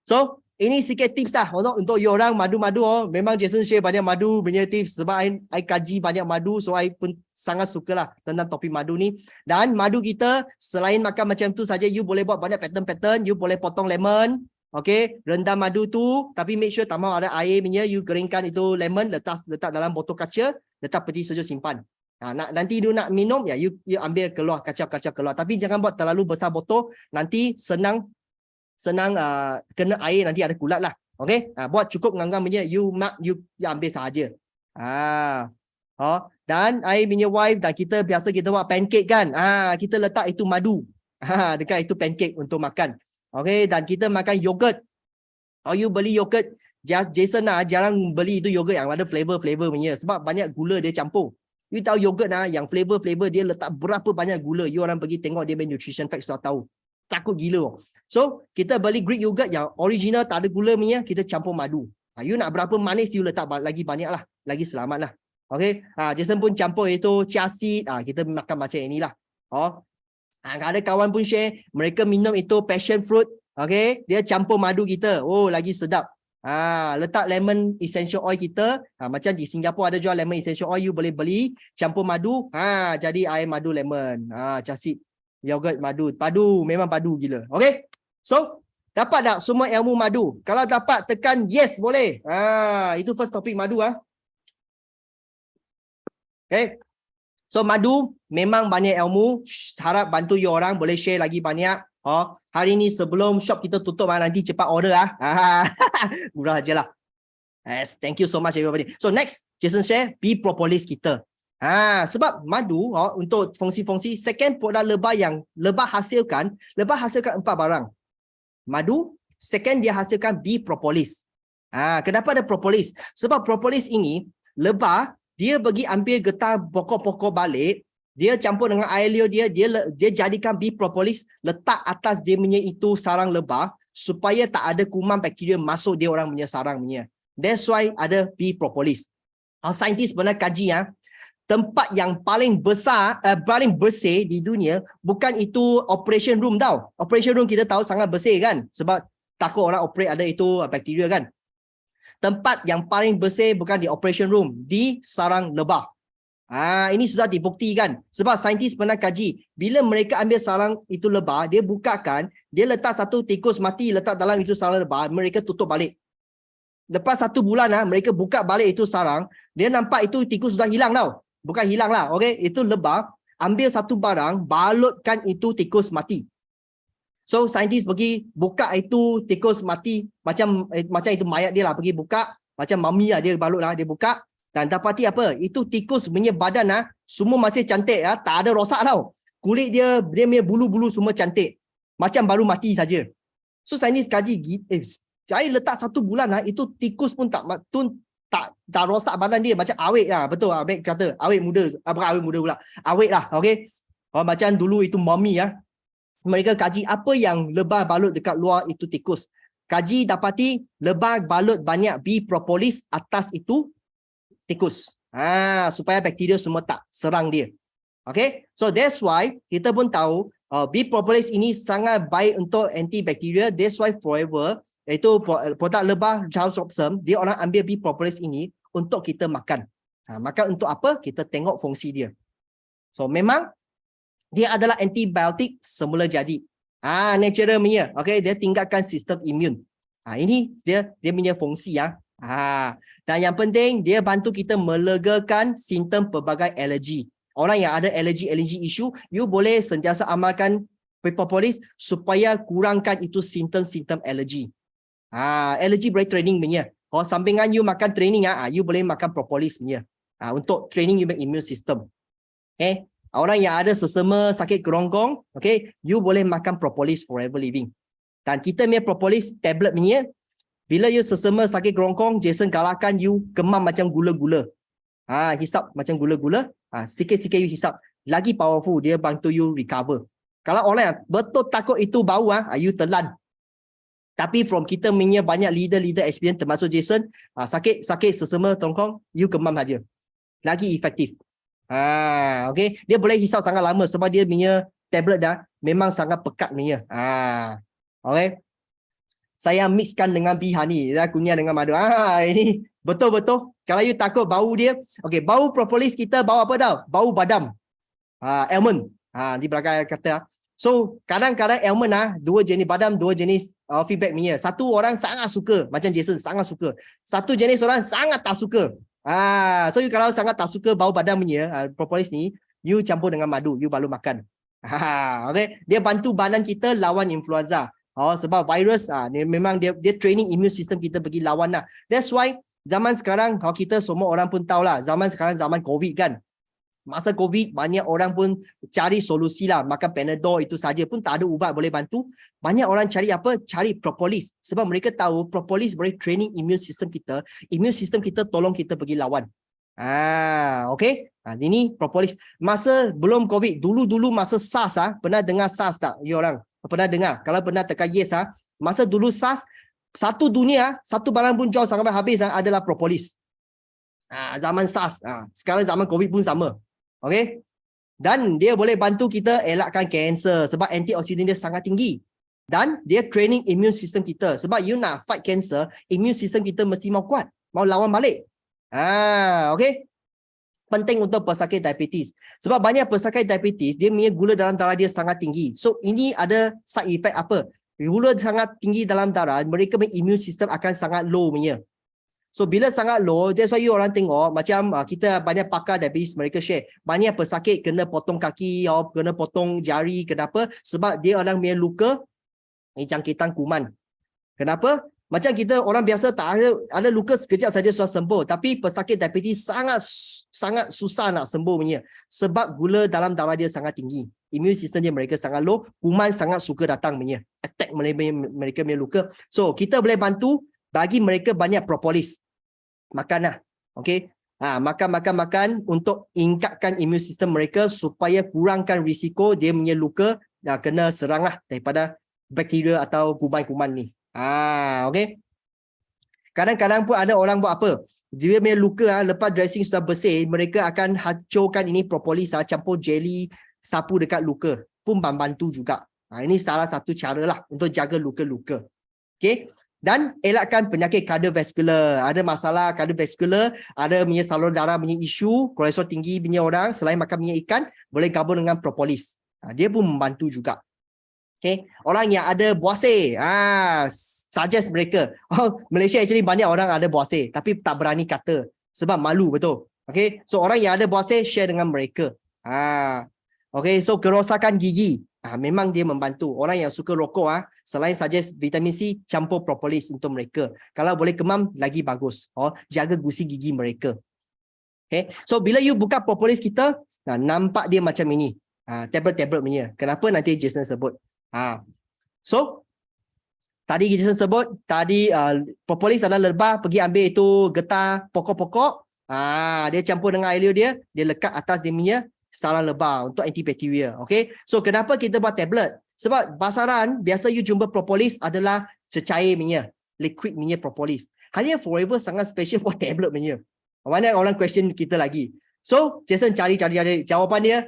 So, ini sikit tips lah untuk you orang madu-madu. Memang Jason share banyak madu punya tips sebab I kaji banyak madu, so I pun sangat suka lah tentang topik madu ni. Dan madu kita selain makan macam tu saja, you boleh buat banyak pattern-pattern, you boleh potong lemon. Okay, rendam madu tu, tapi make sure tak mahu ada air punya, you keringkan itu lemon, letak dalam botol kaca, letak peti sejuk simpan. Nanti you nak minum, you ambil keluar, kacau keluar. Tapi jangan buat terlalu besar botol, nanti senang kena air, nanti ada kulat lah. Okay, buat cukup nganggang punya, you ambil sahaja. Dan I punya wife dan kita biasa kita buat pancake kan. Kita letak itu madu. Dekat itu pancake untuk makan. Okay, dan kita makan yogurt. Or you beli yogurt, Jason jarang beli itu yogurt yang ada flavor-flavor punya sebab banyak gula dia campur. You tahu yogurt yang flavor-flavor dia letak berapa banyak gula. You orang pergi tengok dia punya nutrition facts dah tahu. Takut gila. So, kita beli Greek yogurt yang original tak ada gula punya, kita campur madu. You nak berapa manis, you letak lagi banyak lah. Lagi selamat lah. Okay. Jason pun campur itu chia seed. Kita makan macam inilah. Ada kawan pun share, mereka minum itu passion fruit. Okay. Dia campur madu kita. Oh, lagi sedap. Letak lemon essential oil kita. Macam di Singapura ada jual lemon essential oil, you boleh beli, campur madu. Jadi air madu lemon. Chia seed, yogurt madu. Padu, memang padu gila. Okay. So, dapat tak semua ilmu madu? Kalau dapat, tekan yes, boleh. Itu first topik madu. Okay. So, madu memang banyak ilmu. Harap bantu you orang boleh share lagi banyak. Hari ni sebelum shop kita tutup, nanti cepat order. Murah je lah. Yes, thank you so much everybody. So, next, Jason share bee propolis kita. Sebab madu untuk fungsi-fungsi, second produk lebah yang lebah hasilkan 4 barang. Madu, second dia hasilkan bee propolis. Kenapa ada propolis? Sebab propolis ini, lebah, dia pergi ambil getah pokok-pokok balik, dia campur dengan air liur dia jadikan bee propolis, letak atas dia punya itu sarang lebah, supaya tak ada kuman bakteria masuk dia orang punya sarang punya. That's why ada bee propolis. Saintis pernah kaji tempat yang paling besar, paling bersih di dunia, bukan itu operation room tau. Operation room kita tahu sangat bersih kan, sebab takut orang operate ada itu bakteria kan. Tempat yang paling bersih bukan di operation room, di sarang lebah. Ini sudah dibuktikan. Sebab saintis pernah kaji, bila mereka ambil sarang itu lebah, dia bukakan, dia letak satu tikus mati letak dalam itu sarang lebah, mereka tutup balik. Lepas 1 bulan mereka buka balik itu sarang, dia nampak itu tikus sudah hilang tau. Bukan hilang lah, okay? Itu lebah, ambil satu barang, balutkan itu tikus mati. So, saintis pergi buka itu tikus mati, macam itu mayat dia lah, pergi buka, macam mami lah, dia balut lah, dia buka, dan dapati apa? Itu tikus punya badan semua masih cantik, tak ada rosak tau. Kulit dia punya bulu-bulu semua cantik. Macam baru mati saja. So, saintis kaji, saya letak 1 bulan itu tikus pun tak rosak badan dia, macam awet lah. Betul, Abek kata awet muda, bukan awet muda pula, awet lah, okay? Macam dulu itu mami mereka kaji apa yang lebah balut dekat luar itu tikus. Kaji dapati lebah balut banyak bee propolis atas itu tikus. Supaya bakteria semua tak serang dia. Okay, so that's why kita pun tahu bee propolis ini sangat baik untuk antibakteria. That's why forever, iaitu produk lebah Charles Robson, dia orang ambil bee propolis ini untuk kita makan. Makan untuk apa? Kita tengok fungsi dia. So memang dia adalah antibiotik semula jadi. Natural punya. Okay, dia tingkatkan sistem imun. Ini dia punya fungsi dan yang penting dia bantu kita melegakan simptom pelbagai alergi. Orang yang ada alergi issue, you boleh sentiasa amalkan bee propolis supaya kurangkan itu simptom alergi. Alergi boleh training punya. Sampingan you makan training you boleh makan propolis punya. Untuk training you immune system. Okay. Orang yang ada sesama sakit kerongkong, okay, you boleh makan propolis forever living. Dan kita punya propolis tablet punya, bila you sesama sakit kerongkong, Jason galakkan you kemam macam gula-gula. Hisap macam gula-gula, sikit-sikit you hisap. Lagi powerful, dia bantu you recover. Kalau orang yang betul takut itu bau, you telan. Tapi from kita punya banyak leader experience termasuk Jason, sakit sesama kerongkong, you kemam saja. Lagi efektif. Okay. Dia boleh hisap sangat lama sebab dia punya tablet memang sangat pekat punya. Okay. Saya mixkan dengan bee honey, kunyah dengan madu. Ini betul-betul. Kalau you takut bau dia, okay, bau propolis kita bau apa tau? Bau badam. Almond. Di belakang kata. So, kadang-kadang almond 2 jenis badam, 2 jenis feedback punya. Satu orang sangat suka, macam Jason sangat suka. Satu jenis orang sangat tak suka. So you kalau sangat tak suka bau badan punya propolis ni, you campur dengan madu, you baru makan. Okay, dia bantu badan kita lawan influenza. Sebab virus memang dia training immune system kita pergi lawan lah. That's why zaman sekarang kita semua orang pun tahu lah, zaman sekarang zaman COVID kan. Masa COVID, banyak orang pun cari solusi lah. Makan Panadol itu saja pun tak ada ubat boleh bantu. Banyak orang cari apa? Cari propolis. Sebab mereka tahu propolis boleh training immune system kita. Immune system kita tolong kita pergi lawan. Okay. Ini propolis. Masa belum COVID, dulu-dulu masa SARS, pernah dengar SARS tak? You orang pernah dengar? Kalau pernah tekan yes, masa dulu SARS, satu dunia, satu barang pun jual sampai habis adalah propolis. Zaman SARS. Sekarang zaman COVID pun sama. Okay. Dan dia boleh bantu kita elakkan kanser sebab antioksidan dia sangat tinggi. Dan dia training immune system kita. Sebab you nak fight cancer, immune system kita mesti mau kuat. Mau lawan balik. Okay. Penting untuk pesakit diabetes. Sebab banyak pesakit diabetes, dia punya gula dalam darah dia sangat tinggi. So, ini ada side effect apa? Gula sangat tinggi dalam darah, mereka punya immune system akan sangat low punya. So, bila sangat low, that's why you orang tengok, macam kita banyak pakar diabetes, mereka share. Banyak pesakit kena potong kaki, kena potong jari. Kenapa? Sebab dia orang punya luka, jangkitan kuman. Kenapa? Macam kita orang biasa tak ada luka sekejap saja sudah sembuh. Tapi pesakit diabetes sangat susah nak sembuh punya. Sebab gula dalam darah dia sangat tinggi. Immune system dia mereka sangat low. Kuman sangat suka datang punya. Attack mereka punya luka. So, kita boleh bantu bagi mereka banyak propolis. Makan lah. Okay. Makan untuk ingkatkan immune system mereka supaya kurangkan risiko dia punya luka kena serang lah daripada bakteria atau kuman-kuman ni. Okay. Kadang-kadang pun ada orang buat apa? Dia punya luka lepas dressing sudah bersih, mereka akan hancurkan ini propolis campur jelly sapu dekat luka. Pun membantu juga. Ini salah satu cara lah untuk jaga luka-luka. Okay. Dan elakkan penyakit kardiovaskular. Ada masalah kardiovaskular, ada punya saluran darah punya isu, kolesterol tinggi punya orang, selain makan minyak ikan, boleh gabung dengan propolis. Dia pun membantu juga. Okay. Orang yang ada buasir, suggest mereka. Malaysia actually banyak orang ada buasir, tapi tak berani kata sebab malu, betul. Okay. So orang yang ada buasir, share dengan mereka. Okay. So kerosakan gigi, memang dia membantu. Orang yang suka rokok, selain suggest vitamin C, campur propolis untuk mereka. Kalau boleh kemam, lagi bagus. Jaga gusi gigi mereka. Okay. So bila you buka propolis kita, nampak dia macam ini. Tablet-tablet punya. Kenapa nanti Jason sebut? So tadi Jason sebut tadi propolis adalah lebah, pergi ambil itu getah pokok-pokok, dia campur dengan air dia lekat atas dia punya sarang lebah untuk antibakteria. Okay. So kenapa kita buat tablet? Sebab pasaran biasa you jumpa propolis adalah secair punya, liquid punya propolis. Hanya Forever sangat special buat tablet punya. Banyak orang question kita lagi. So Jason cari jawapan dia.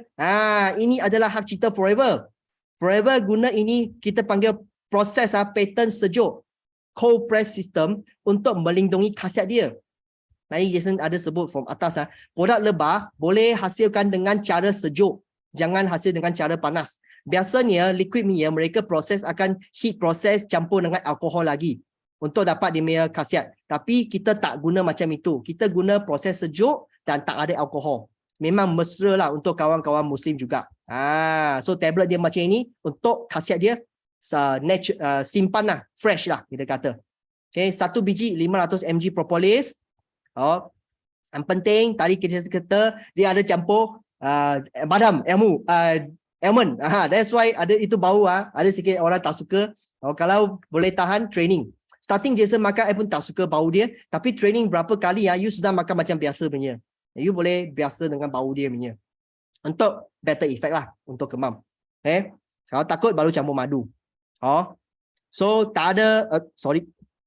Ini adalah hak cipta Forever. Forever guna ini kita panggil proses pattern sejuk, cold press system untuk melindungi khasiat dia. Tadi Jason ada sebut from atas, produk lebah boleh hasilkan dengan cara sejuk, jangan hasil dengan cara panas. Biasanya liquid minyak mereka proses akan heat proses campur dengan alkohol lagi untuk dapat dia punya khasiat. Tapi kita tak guna macam itu. Kita guna proses sejuk dan tak ada alkohol. Memang mesra lah untuk kawan-kawan Muslim juga. So tablet dia macam ini untuk khasiat dia simpan lah, fresh lah kita kata. Okay, 1 biji 500 mg propolis. Yang penting tadi kita kata dia ada campur badam, almond. That's why ada itu bau. Ada sikit orang tak suka. Kalau boleh tahan training. Starting Jason makan pun tak suka bau dia, tapi training berapa kali you sudah makan macam biasa punya. You boleh biasa dengan bau dia punya. Untuk better effect lah untuk kemam. Okay. Kalau takut baru campur madu. So tak ada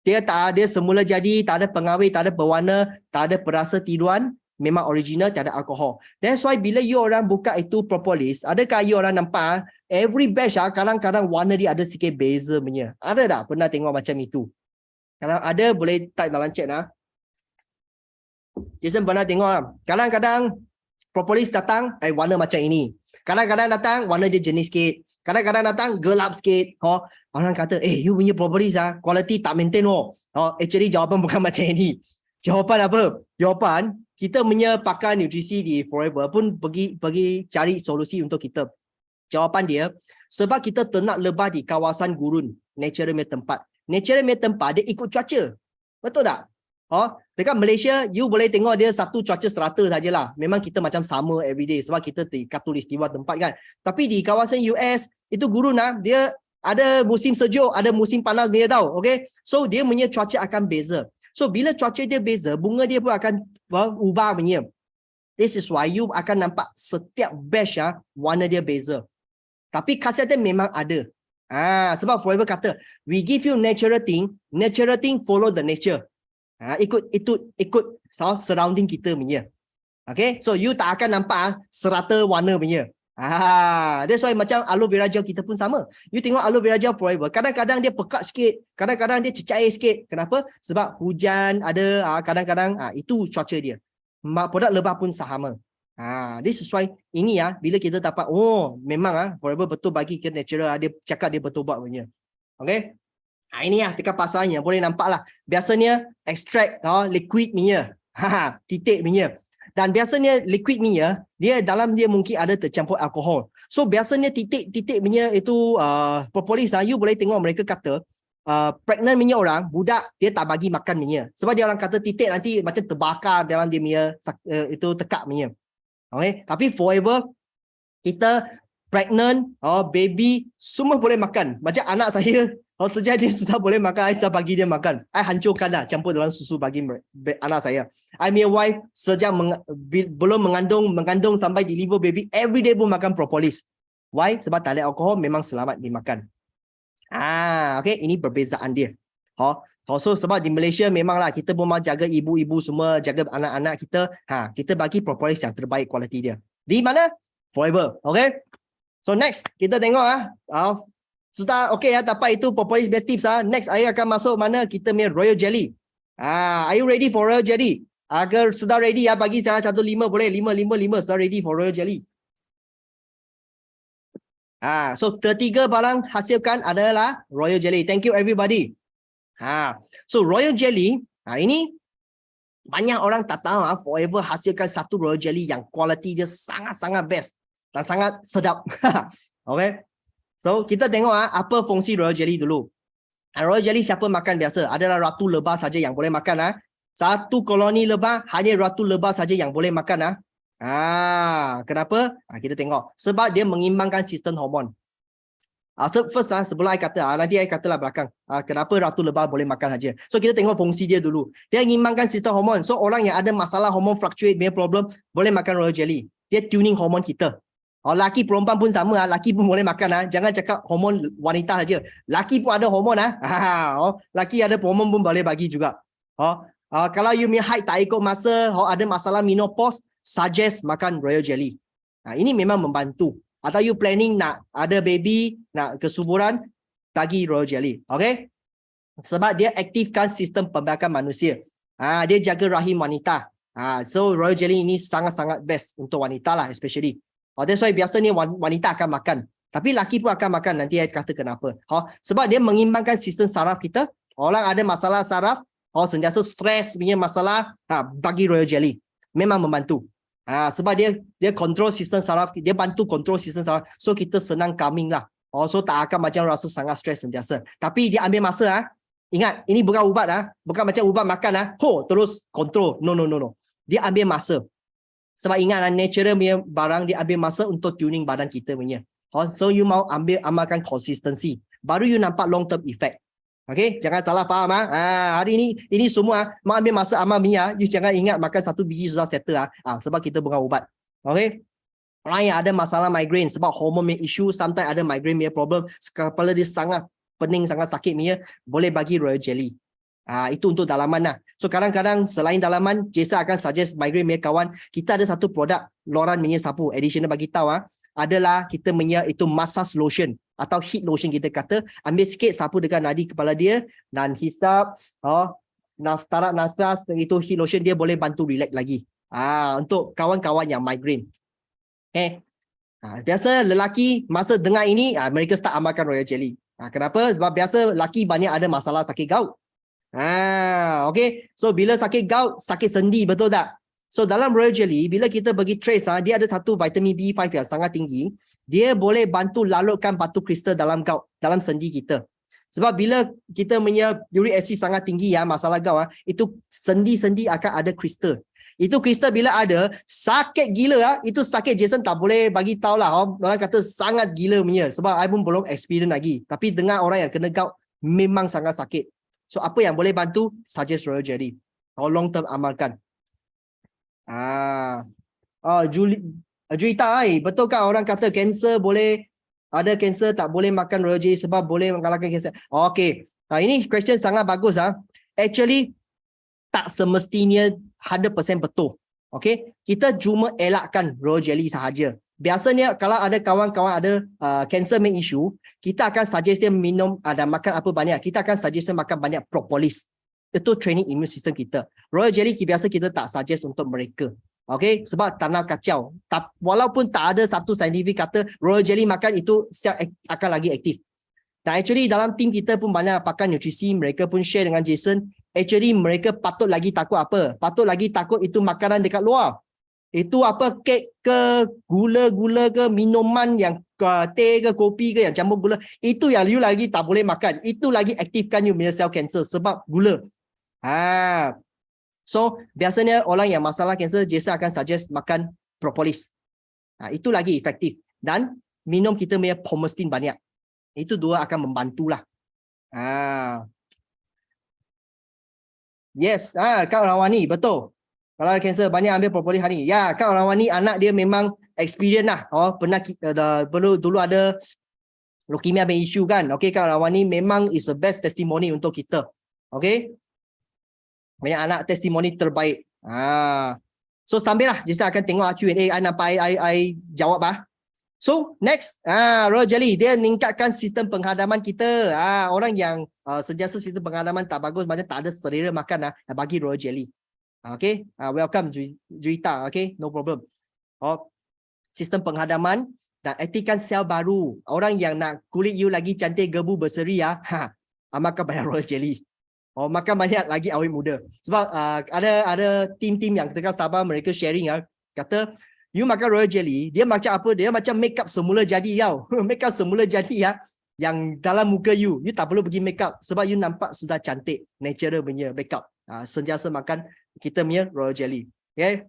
dia tak ada semula jadi, tak ada pengawet, tak ada berwarna, tak ada perasa tiduan, memang original, tak ada alkohol. That's why bila you orang buka itu propolis, adakah you orang nampak every batch kadang-kadang warna dia ada sikit beza punya. Ada tak pernah tengok macam itu? Kalau ada boleh type dalam chat Jason pernah tengok lah. Kadang-kadang propolis datang, warna macam ini. Kadang-kadang datang, warna dia jenis sikit. Kadang-kadang datang, gelap sikit. Orang kata, you punya propolis quality tak maintain. Actually jawapan bukan macam ini. Jawapan apa? Jawapan, kita punya pakar nutrisi di Forever pun pergi cari solusi untuk kita. Jawapan dia, sebab kita ternak lebah di kawasan gurun, natural punya tempat. Natural punya tempat, dia ikut cuaca. Betul tak? Dekat Malaysia, you boleh tengok dia satu cuaca serata sajalah. Memang kita macam sama everyday sebab kita di khatulistiwa tempat kan. Tapi di kawasan US, itu gurun dia ada musim sejuk, ada musim panas dia tahu. Okay? So, dia punya cuaca akan beza. So, bila cuaca dia beza, bunga dia pun akan ubah punya. This is why you akan nampak setiap batch warna dia beza. Tapi khasiat dia memang ada. Sebab Forever kata, we give you natural thing follow the nature. Ikut surrounding kita punya. Okay, so you tak akan nampak serata warna punya. That's why macam aloe vera gel kita pun sama. You tengok aloe vera gel Forever, kadang-kadang dia pekat sikit, kadang-kadang dia cecair sikit. Kenapa? Sebab hujan ada, kadang-kadang itu cuaca dia. Produk lebah pun sama. This is why ini bila kita dapat, memang Forever betul bagi kita natural, dia cakap dia betul buat punya. Okay. Ini tekan pasalnya, boleh nampak lah. Biasanya extract liquid punya, titik punya. Dan biasanya liquid punya, dia dalam dia mungkin ada tercampur alkohol. So biasanya titik-titik punya itu propolis, you boleh tengok mereka kata, pregnant punya orang, budak dia tak bagi makan punya. Sebab dia orang kata titik nanti macam terbakar dalam dia punya itu tekak punya. Okay? Tapi Forever, kita pregnant, baby, semua boleh makan. Macam anak saya, sejak dia sudah boleh makan, saya bagi dia makan. I hancurkan campur dalam susu bagi anak saya. I punya wife, sejak belum mengandung sampai deliver baby, every day pun makan propolis. Why? Sebab tak ada alkohol, memang selamat dimakan. Okay, ini perbezaan dia. So sebab di Malaysia memanglah kita pun mahu jaga ibu-ibu semua, jaga anak-anak kita. Kita bagi propolis yang terbaik kualiti dia. Di mana? Forever. Okay. So next, kita tengok sudah okay dapat itu propolis punya tips. Next, saya akan masuk mana? Kita punya royal jelly. Are you ready for royal jelly? Agar sudah ready bagi saya 1 5 boleh 5 sudah ready for royal jelly. So ketiga barang hasilkan adalah royal jelly. Thank you everybody. So royal jelly, ini banyak orang tak tahu Forever hasilkan satu royal jelly yang kualiti dia sangat-sangat best dan sangat sedap. Okay. So kita tengok apa fungsi royal jelly dulu. Royal jelly siapa makan biasa? Adalah ratu lebah saja yang boleh makan. Satu koloni lebah hanya ratu lebah saja yang boleh makan. Kenapa? Kita tengok. Sebab dia mengimbangkan sistem hormon. First sebelum saya kata, nanti saya katalah belakang. Kenapa ratu lebah boleh makan saja. So kita tengok fungsi dia dulu. Dia mengimbangkan sistem hormon. So orang yang ada masalah hormon fluctuate, punya problem, boleh makan royal jelly. Dia tuning hormon kita. Laki perempuan pun sama, laki pun boleh makan. Jangan cakap hormon wanita saja. Laki pun ada hormon. Laki ada hormon pun boleh bagi juga. Kalau you punya height tak ikut masa, ada masalah menopause, suggest makan royal jelly. Ini memang membantu. Atau you planning nak ada baby, nak kesuburan, bagi royal jelly. Okay? Sebab dia aktifkan sistem pembakaran manusia. Dia jaga rahim wanita. So royal jelly ini sangat-sangat best untuk wanita lah especially. That's why biasanya wanita akan makan. Tapi laki pun akan makan. Nanti saya kata kenapa. Sebab dia mengimbangkan sistem saraf kita. Orang ada masalah saraf, sentiasa stres punya masalah, bagi royal jelly. Memang membantu. Sebab dia kontrol sistem saraf, dia bantu kontrol sistem saraf. So kita senang calming lah. So tak akan macam rasa sangat stres sentiasa. Tapi dia ambil masa. Ingat, ini bukan ubat. Bukan macam ubat makan. Terus kontrol. No. Dia ambil masa. Sebab ingat natural punya barang dia ambil masa untuk tuning badan kita punya. So you mau amalkan konsistensi. Baru you nampak long term effect. Okay, jangan salah faham. Hari ini semua mau ambil masa amal punya. You jangan ingat makan satu biji sudah settle. Sebab kita bukan ubat. Okay. Orang yang ada masalah migraine sebab hormon punya issue, sometimes ada migraine punya problem, kepala dia sangat pening, sangat sakit punya, boleh bagi royal jelly. Itu untuk dalaman lah. So kadang-kadang selain dalaman, Jason akan suggest migraine punya kawan, kita ada satu produk Loran punya sapu, additional bagi tahu adalah kita punya itu massage lotion atau heat lotion kita kata, ambil sikit sapu dekat nadi kepala dia dan hisap, tarik nafas, itu heat lotion dia boleh bantu relax lagi. Untuk kawan-kawan yang migraine. Biasa lelaki masa dengar ini, mereka start amalkan royal jelly. Kenapa? Sebab biasa lelaki banyak ada masalah sakit gout. Okay. So bila sakit gout, sakit sendi, betul tak? So dalam royal jelly, bila kita bagi trace, dia ada satu vitamin B5 yang sangat tinggi. Dia boleh bantu larutkan batu kristal dalam gout, dalam sendi kita. Sebab bila kita punya uric acid sangat tinggi ya, masalah gout itu sendi-sendi akan ada kristal. Itu kristal bila ada, sakit gila ya. Itu sakit Jason tak boleh bagi tahu lah. Orang kata sangat gila punya. Sebab I pun belum experience lagi. Tapi dengar orang yang kena gout memang sangat sakit. So apa yang boleh bantu? Suggest Royal Jelly. Long term amalkan. Juita, betul kan orang kata kanser boleh, ada kanser tak boleh makan Royal Jelly sebab boleh mengalahkan kanser. Okay. Ini question sangat bagus. Actually, tak semestinya 100% betul. Okay. Kita cuma elakkan Royal Jelly sahaja. Biasanya kalau ada kawan-kawan ada cancer main issue, kita akan suggest dia minum dan makan apa banyak. Kita akan suggest dia makan banyak propolis. Itu training immune system kita. Royal Jelly biasa kita tak suggest untuk mereka. Okay, sebab tanah kacau. Walaupun tak ada satu saintifik kata Royal Jelly makan itu sel akan lagi aktif. Dan actually dalam tim kita pun banyak pakar nutrisi, mereka pun share dengan Jason. Actually mereka patut lagi takut apa? Patut lagi takut itu makanan dekat luar. Itu apa, kek ke, gula-gula ke, minuman yang teh ke, kopi ke yang campur gula. Itu yang you lagi tak boleh makan. Itu lagi aktifkan you punya sel kanser sebab gula. So, biasanya orang yang masalah kanser, Jason akan suggest makan propolis. Itu lagi efektif. Dan minum kita punya pomestin banyak. Itu dua akan membantulah. Yes, Kak Rawani, betul. Kalau kanser banyak ambil propolis hari ni. Ya, Kak Rawani anak dia memang experience lah. Pernah dulu ada leukemia punya issue kan. Okay, Kak Rawani memang is the best testimony untuk kita. Okay. Banyak anak testimoni terbaik. So sambil lah Jason akan tengok Q&A. I nampak I jawab lah. So next, Royal Jelly dia meningkatkan sistem penghadaman kita. Orang yang sentiasa sistem penghadaman tak bagus, macam tak ada selera makan bagi Royal Jelly. Okay, welcome Juita. Okay, no problem. Sistem penghadaman dan aktifkan sel baru. Orang yang nak kulit you lagi cantik, gebu, berseri makan banyak Royal Jelly. Makan banyak lagi awet muda. Sebab ada tim-tim yang dekat Sabah, mereka sharing kata you makan Royal Jelly, dia macam apa? Dia macam make up semula jadi tau. Make up semula jadi yang dalam muka you tak perlu pergi make up sebab you nampak sudah cantik, natural punya make up. Sentiasa makan kita punya Royal Jelly. Okay.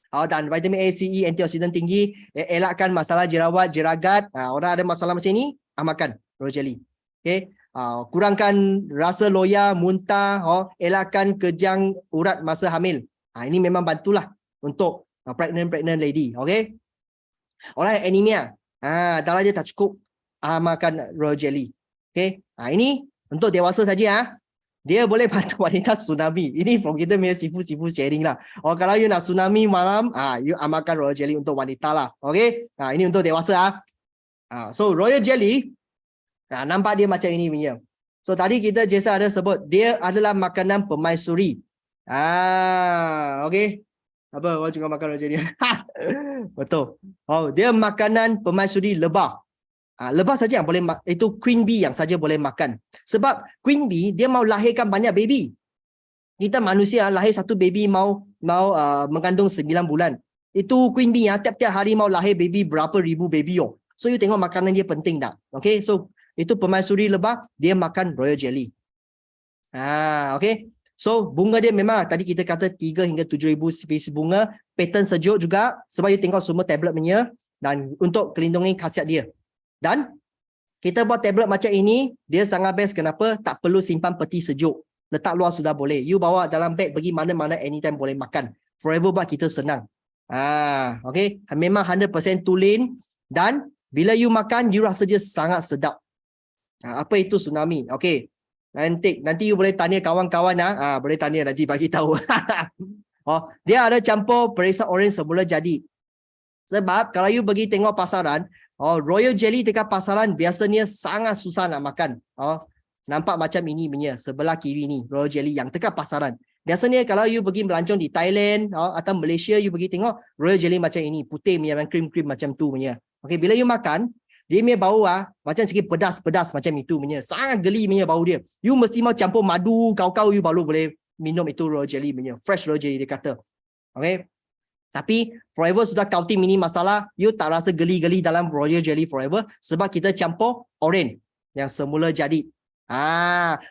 Dan vitamin A, C, E, antioksidan tinggi, elakkan masalah jerawat, jeragat. Orang ada masalah macam ni, makan Royal Jelly. Okay. Kurangkan rasa loya, muntah, elakkan kejang urat masa hamil. Ini memang bantulah untuk pregnant lady. Okay. Orang yang anemia, darah dia tak cukup, makan Royal Jelly. Okay. Ini untuk dewasa saja. Dia boleh bantu wanita tsunami. Ini from kita punya sifu sharing lah. Kalau you nak tsunami malam, you makan Royal Jelly untuk wanita lah. Okay. Ini untuk dewasa. So Royal Jelly, nampak dia macam ini punya. So tadi kita Jason ada sebut dia adalah makanan permaisuri. Okay. Apa orang juga makan Royal Jelly? Betul. Dia makanan permaisuri lebah. Lebah saja yang boleh, itu queen bee yang saja boleh makan. Sebab queen bee dia mau lahirkan banyak baby. Kita manusia lahir satu baby mau mengandung 9 bulan. Itu queen bee tiap-tiap hari mau lahir baby berapa ribu baby. So you tengok makanan dia penting tak? Okay, so itu permaisuri lebah, dia makan Royal Jelly. Okay. So bunga dia memang tadi kita kata 3 hingga 7,000 spesies bunga, pattern sejuk juga sebab you tengok semua tablet punya dan untuk melindungi khasiat dia. Dan kita buat tablet macam ini, dia sangat best. Kenapa? Tak perlu simpan peti sejuk. Letak luar sudah boleh. You bawa dalam beg pergi mana-mana anytime boleh makan. Forever buat kita senang. Okay. Memang 100% tulen dan bila you makan, you rasa dia sangat sedap. Apa itu tsunami? Okay. Nanti you boleh tanya kawan-kawan boleh tanya nanti bagi tahu. Dia ada campur perisa orange semula jadi. Sebab kalau you pergi tengok pasaran, Royal Jelly dekat pasaran biasanya sangat susah nak makan. Nampak macam ini punya sebelah kiri ni Royal Jelly yang dekat pasaran. Biasanya kalau you pergi melancong di Thailand atau Malaysia, you pergi tengok Royal Jelly macam ini, putih punya, krim-krim macam tu punya. Okay, bila you makan, dia punya bau macam sikit pedas-pedas macam itu punya. Sangat geli punya bau dia. You mesti mau campur madu, kau-kau you baru boleh minum itu Royal Jelly punya. Fresh Royal Jelly dia kata. Okay. Tapi Forever sudah counting ini masalah, you tak rasa geli-geli dalam Royal Jelly Forever sebab kita campur orange yang semula jadi.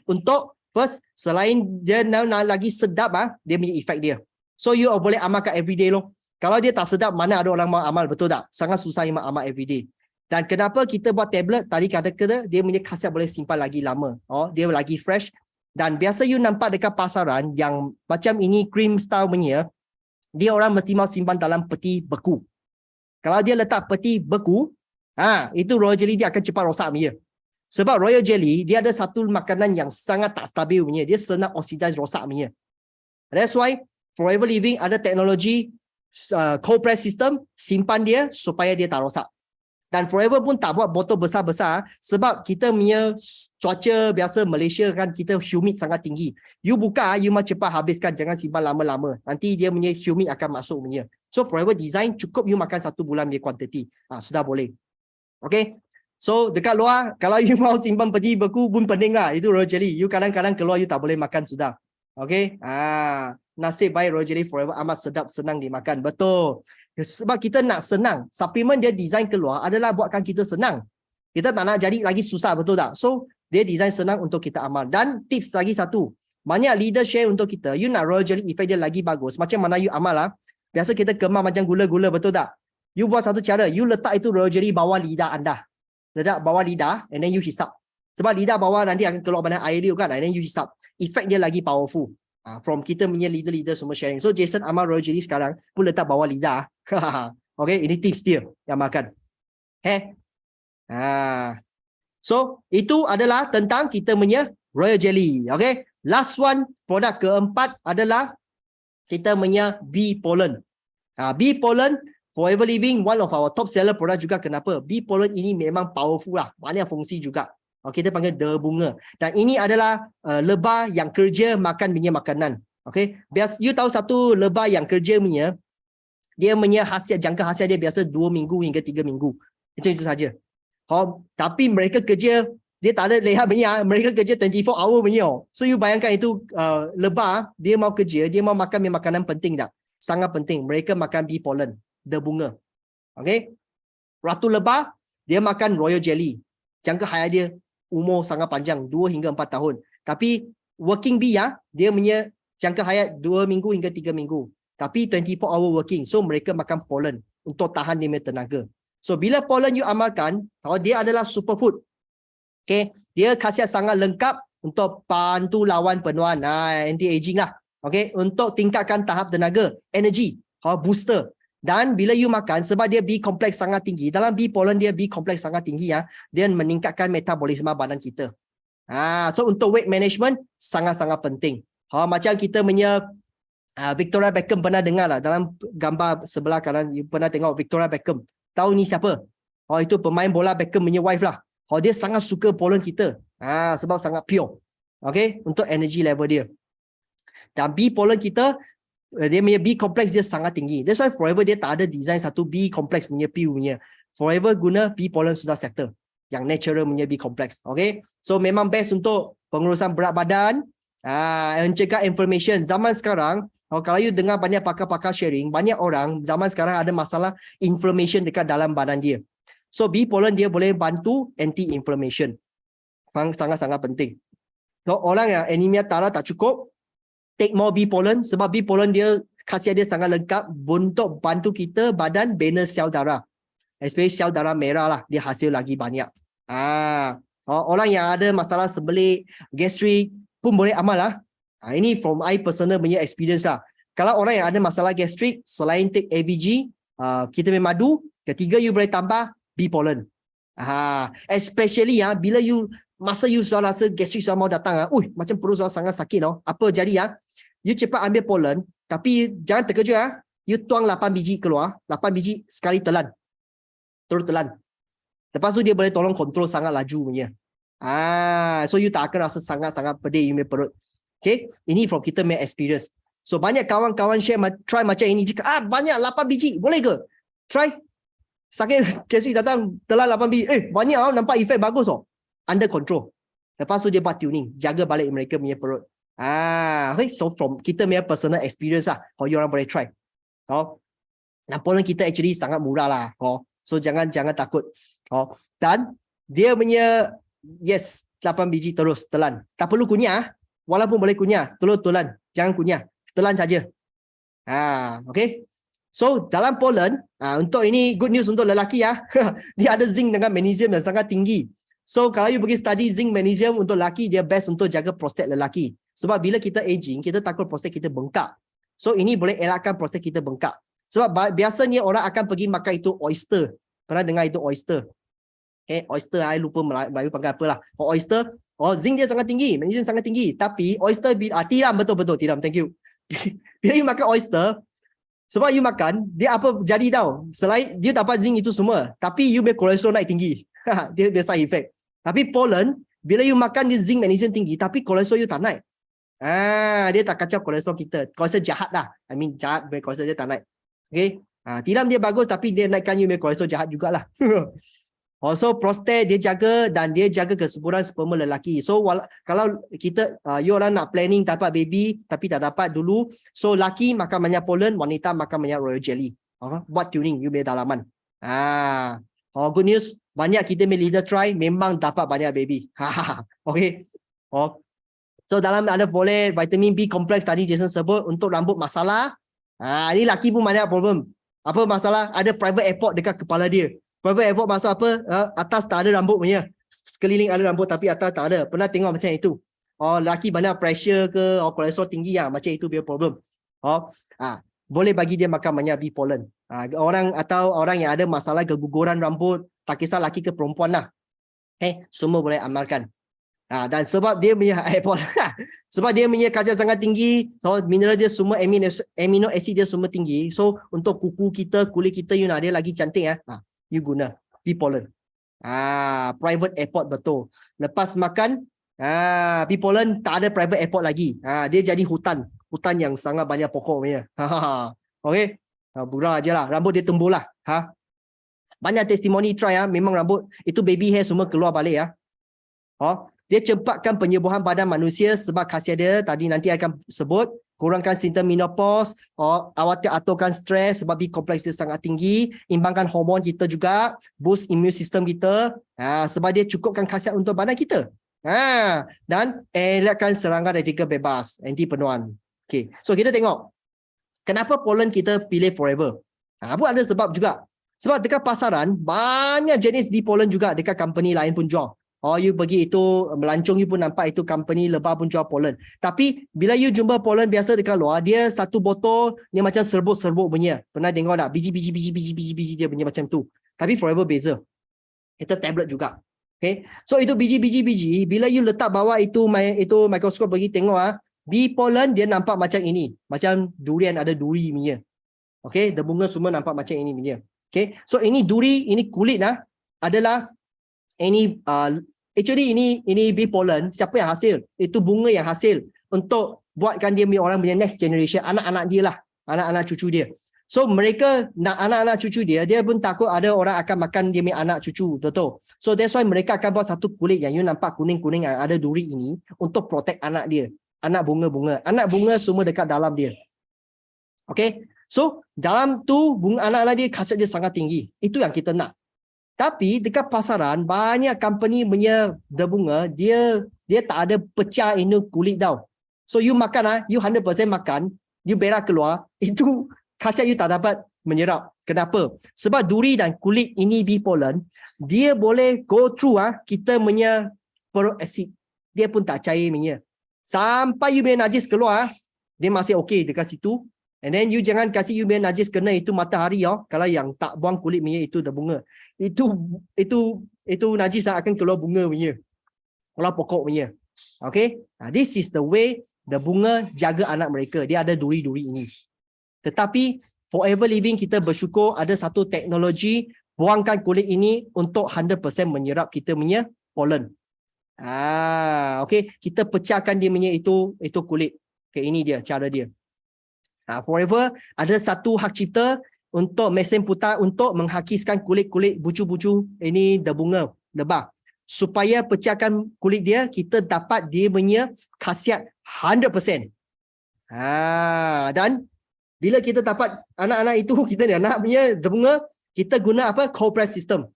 Untuk first, selain dia nak lagi sedap dia punya efek dia. So you boleh amalkan everyday loh. Kalau dia tak sedap, mana ada orang mau amal, betul tak? Sangat susah yang amal everyday. Dan kenapa kita buat tablet? Tadi kata dia punya khasiat boleh simpan lagi lama. Dia lagi fresh. Dan biasa you nampak dekat pasaran yang macam ini cream style punya, dia orang mesti mau simpan dalam peti beku. Kalau dia letak peti beku, itu royal jelly dia akan cepat rosak punya. Sebab royal jelly, dia ada satu makanan yang sangat tak stabil punya. Dia senang oxidize rosak punya. That's why Forever Living ada teknologi cold press system, simpan dia supaya dia tak rosak. Dan Forever pun tak buat botol besar-besar sebab kita punya cuaca biasa Malaysia kan kita humid sangat tinggi. You buka, you mau cepat habiskan, jangan simpan lama-lama. Nanti dia punya humid akan masuk punya. So Forever design cukup you makan 1 bulan punya quantity. Sudah boleh. Okay. So dekat luar, kalau you mau simpan peti beku pun pening lah. Itu royal jelly. You kadang-kadang keluar you tak boleh makan sudah. Okay. Nasib baik royal jelly Forever amat sedap, senang dimakan. Betul. Sebab kita nak senang. Suplemen dia design keluar adalah buatkan kita senang. Kita tak nak jadi lagi susah, betul tak? So, dia design senang untuk kita amal. Dan tips lagi satu. Banyak leader share untuk kita. You nak royal jelly effect dia lagi bagus. Macam mana you amal lah. Biasa kita kemas macam gula-gula, betul tak? You buat satu cara. You letak itu royal jelly bawah lidah anda. Letak bawah lidah and then you hisap. Sebab lidah bawah nanti akan keluar banyak air dia kan. And then you hisap. Effect dia lagi powerful. From kita punya leader-leader semua sharing. So Jason amal royal jelly sekarang pun letak bawah lidah. Okay, ini tips dia yang makan. So itu adalah tentang kita punya royal jelly. Okay, last one, produk keempat adalah kita punya bee pollen. Bee pollen, Forever Living, one of our top seller produk juga. Kenapa? Bee pollen ini memang powerful lah. Banyak fungsi juga. Kita panggil bunga. Dan ini adalah lebah yang kerja makan punya makanan. Okay. Biasa you tahu satu lebah yang kerja punya, dia punya jangka hasiat dia biasa 2 minggu hingga 3 minggu. Itu saja. Tapi mereka kerja, dia tak ada lehat punya, mereka kerja 24 hour punya. So you bayangkan itu lebah, dia mau kerja, dia mau makan makanan penting tak? Sangat penting. Mereka makan bee pollen, bunga. Okay. Ratu lebah, dia makan royal jelly. Jangka hayat dia umur sangat panjang, 2 hingga 4 tahun. Tapi working bee dia punya jangka hayat 2 minggu hingga 3 minggu. Tapi 24 hour working. So mereka makan pollen untuk tahan dia punya tenaga. So bila pollen you amalkan, dia adalah superfood. Okay. Dia khasiat sangat lengkap untuk bantu lawan penuaan, anti-aging lah. Okay. Untuk tingkatkan tahap tenaga, energy, booster. Dan bila you makan, sebab dia B kompleks sangat tinggi, dalam bee pollen dia B kompleks sangat tinggi dia meningkatkan metabolisme badan kita. So untuk weight management sangat-sangat penting. Macam kita punya Victoria Beckham, pernah dengar lah dalam gambar sebelah kanan, you pernah tengok Victoria Beckham. Tahu ni siapa? Itu pemain bola Beckham punya wife lah. Dia sangat suka pollen kita. Sebab sangat pure. Okay, untuk energy level dia. Dan bee pollen kita, dia punya B kompleks dia sangat tinggi. That's why Forever dia tak ada design satu B kompleks punya pill punya. Forever guna B pollen sudah settle. Yang natural punya B kompleks. Okay. So memang best untuk pengurusan berat badan. Mencegah inflammation. Zaman sekarang, kalau you dengar banyak pakar-pakar sharing, banyak orang zaman sekarang ada masalah inflammation dekat dalam badan dia. So B pollen dia boleh bantu anti-inflammation. Sangat-sangat penting. So orang yang anemia darah tak cukup, take more bee pollen, sebab bee pollen dia khasiat dia sangat lengkap untuk bantu kita badan bina sel darah. Especially sel darah merah lah, dia hasil lagi banyak. Orang yang ada masalah sebelik, gastrik pun boleh amal lah. Ini from I personal punya experience lah. Kalau orang yang ada masalah gastrik, selain take ABG, kita punya madu, ketiga you boleh tambah bee pollen. Especially bila masa you sudah rasa gastrik sudah mau datang, macam perut sudah sangat sakit. Apa jadi you cepat ambil pollen, tapi jangan terkejut you tuang 8 biji keluar, 8 biji sekali telan. Terus telan. Lepas tu dia boleh tolong kontrol sangat laju punya. So you tak akan rasa sangat-sangat pedih you punya perut. Okay, ini from kita punya experience. So banyak kawan-kawan share try macam ini. Jika banyak 8 biji, boleh ke? Try. Sakit gastrik datang, telan 8 biji. Banyak nampak efek bagus under control. Lepas tu dia buat tuning, jaga balik mereka punya perut. Okay, so from kita punya personal experience lah, you orang boleh try. Dan pollen kita actually sangat murah lah. So jangan takut. Dan dia punya 8 biji terus telan. Tak perlu kunyah. Walaupun boleh kunyah, terus telan. Jangan kunyah. Telan saja. Okay. So dalam pollen, untuk ini good news untuk lelaki ya. Dia ada zinc dengan magnesium yang sangat tinggi. So kalau you pergi study zinc magnesium untuk lelaki, dia best untuk jaga prostat lelaki. Sebab bila kita aging, kita takut prostat kita bengkak. So ini boleh elakkan prostat kita bengkak. Sebab biasanya orang akan pergi makan itu oyster. Pernah dengar itu oyster? Oyster, I lupa Melayu panggil apa lah. Oyster, zinc dia sangat tinggi, magnesium sangat tinggi. Tapi oyster, tiram, betul-betul tiram, thank you. Bila you makan oyster, sebab you makan, dia apa jadi tau. Selain dia dapat zinc itu semua, tapi you punya kolesterol naik tinggi. Dia side effect. Tapi pollen, bila you makan dia zinc magnesium tinggi, tapi kolesterol you tak naik. Dia tak kacau kolesterol kita. Kolesterol jahat lah. I mean jahat, kolesterol dia tak naik. Okay. Tiram dia bagus, tapi dia naikkan you punya kolesterol jahat jugalah. Also prostat dia jaga dan dia jaga kesuburan sperma lelaki. So kalau kita you orang nak planning dapat baby tapi tak dapat dulu, so laki makan banyak pollen, wanita makan banyak royal jelly. Buat tuning you punya dalaman. Good news, banyak kita punya leader try memang dapat banyak baby. Okay. So dalam ada boleh vitamin B complex tadi Jason sebut untuk rambut masalah. Ini laki pun banyak problem. Apa masalah? Ada private airport dekat kepala dia. Private airport maksud apa? Atas tak ada rambut punya. Sekeliling ada rambut tapi atas tak ada. Pernah tengok macam itu? Lelaki banyak pressure ke, kolesterol tinggi macam itu dia problem. Boleh bagi dia makan banyak bee pollen. Orang yang ada masalah keguguran rambut, tak kisah lelaki ke perempuan lah. Semua boleh amalkan. Dan sebab dia punya airport, sebab dia punya kadar sangat tinggi, so mineral dia semua, amino acid dia semua tinggi. So untuk kuku kita, kulit kita, you nak dia lagi cantik you guna bee pollen. Private airport betul. Lepas makan, bee pollen tak ada private airport lagi. Dia jadi hutan yang sangat banyak pokok punya. Okay. Burang aje lah. Rambut dia tumbuh lah. Banyak testimoni try memang rambut itu baby hair semua keluar balik Dia cepatkan penyembuhan badan manusia sebab khasiat dia tadi nanti akan sebut. Kurangkan simptom menopause, aturkan stres sebab B kompleks dia sangat tinggi, imbangkan hormon kita juga, boost immune system kita, sebab dia cukupkan khasiat untuk badan kita. Dan elakkan serangan radikal bebas, anti penuaan. Okay. So kita tengok kenapa pollen kita pilih forever. Pun ada sebab juga. Sebab dekat pasaran banyak jenis bee pollen juga dekat company lain pun jual. You pergi itu melancong, you pun nampak itu company lebah pun jual pollen. Tapi bila you jumpa pollen biasa dekat luar, dia satu botol dia macam serbuk-serbuk punya. Pernah tengok tak? Biji dia punya macam tu. Tapi forever beza. Itu tablet juga. Okay. So itu biji. Bila you letak bawah itu mikroskop pergi tengok bee pollen dia nampak macam ini. Macam durian ada duri punya. Okay. Bunga semua nampak macam ini punya. Okay. So ini duri, ini kulit adalah ini actually ini bee pollen. Siapa yang hasil? Itu bunga yang hasil untuk buatkan dia punya orang punya next generation, anak-anak dia lah, anak-anak cucu dia. So mereka nak anak-anak cucu dia pun takut ada orang akan makan dia punya anak cucu, betul. So that's why mereka akan buat satu kulit yang you nampak kuning-kuning yang ada duri ini untuk protect anak dia, anak bunga-bunga. Anak bunga semua dekat dalam dia. Okay. So dalam tu bunga anak-anak dia khasiat dia sangat tinggi. Itu yang kita nak. Tapi dekat pasaran banyak company punya bunga dia tak ada pecah ini kulit tau. So you makan you 100% makan, you berak keluar, itu khasiat you tak dapat menyerap. Kenapa? Sebab duri dan kulit ini bee pollen, dia boleh go through kita punya perut acid. Dia pun tak cair punya. Sampai you punya najis keluar, dia masih okey dekat situ. And then you jangan kasih you punya najis kena itu matahari kalau yang tak buang kulit punya itu dah bunga. Itu najis akan keluar bunga punya. Keluar pokok punya. Okay? This is the way the bunga jaga anak mereka. Dia ada duri-duri ini. Tetapi forever living kita bersyukur ada satu teknologi buangkan kulit ini untuk 100% menyerap kita punya pollen. Okay. Kita pecahkan dia punya itu kulit. Okay, ini dia cara dia. Forever ada satu hak cipta untuk mesin putar untuk menghakiskan kulit-kulit bucu-bucu ini bunga lebah. Supaya pecahkan kulit dia, kita dapat dia punya khasiat 100%. Dan bila kita dapat anak-anak itu, kita ni anak punya bunga, kita guna apa? Cold press system.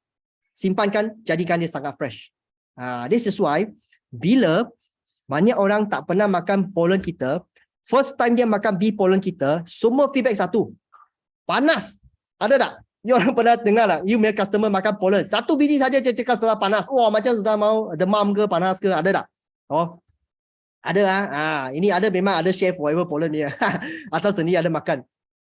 Simpankan, jadikan dia sangat fresh. This is why bila banyak orang tak pernah makan pollen kita, first time dia makan bee pollen kita, semua feedback satu. Panas. Ada tak? You orang pernah dengar tak? You punya customer makan pollen. Satu biji saja dia cakap sudah panas. Wah, macam sudah mau demam ke panas ke. Ada tak? Oh. Ada ini ada memang ada chef whatever pollen dia. Atau sendiri ada makan.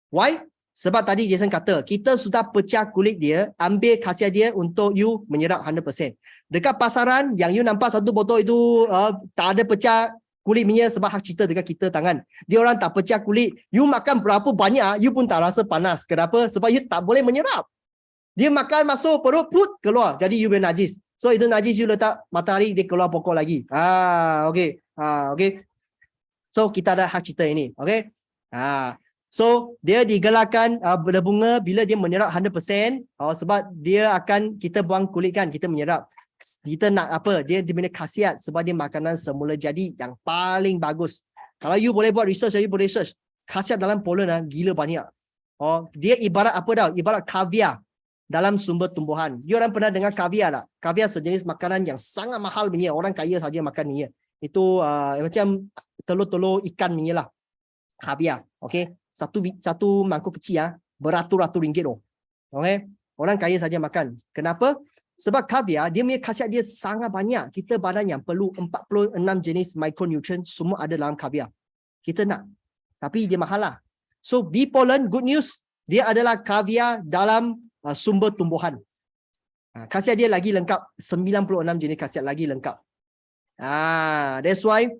Why? Sebab tadi Jason kata, kita sudah pecah kulit dia, ambil khasiat dia untuk you menyerap 100%. Dekat pasaran, yang you nampak satu botol itu tak ada pecah kulit punya sebab hak cipta dekat kita tangan. Dia orang tak pecah kulit. You makan berapa banyak, you pun tak rasa panas. Kenapa? Sebab you tak boleh menyerap. Dia makan masuk perut, put, keluar. Jadi you boleh najis. So itu najis you letak matahari, dia keluar pokok lagi. Okay. Okay. So kita ada hak cipta ini. Okay. So dia digelarkan berbunga bila dia menyerap 100%. Sebab dia akan, kita buang kulit kan, kita menyerap. Kita nak apa? Dia punya khasiat sebab dia makanan semula jadi yang paling bagus. Kalau you boleh buat research, you boleh search. Khasiat dalam pollen gila banyak. Dia ibarat apa tau? Ibarat kaviar dalam sumber tumbuhan. You orang pernah dengar kaviar tak? Kaviar sejenis makanan yang sangat mahal punya. Orang kaya saja makan ni. Itu macam telur-telur ikan punya lah. Kaviar. Okay. Satu mangkuk kecil beratus-ratus ringgit tu. Okay. Orang kaya saja makan. Kenapa? Sebab kaviar, dia punya khasiat dia sangat banyak. Kita badan yang perlu 46 jenis micronutrient semua ada dalam kaviar. Kita nak. Tapi dia mahal lah. So, bee pollen, good news. Dia adalah kaviar dalam sumber tumbuhan. Khasiat dia lagi lengkap. 96 jenis khasiat lagi lengkap. That's why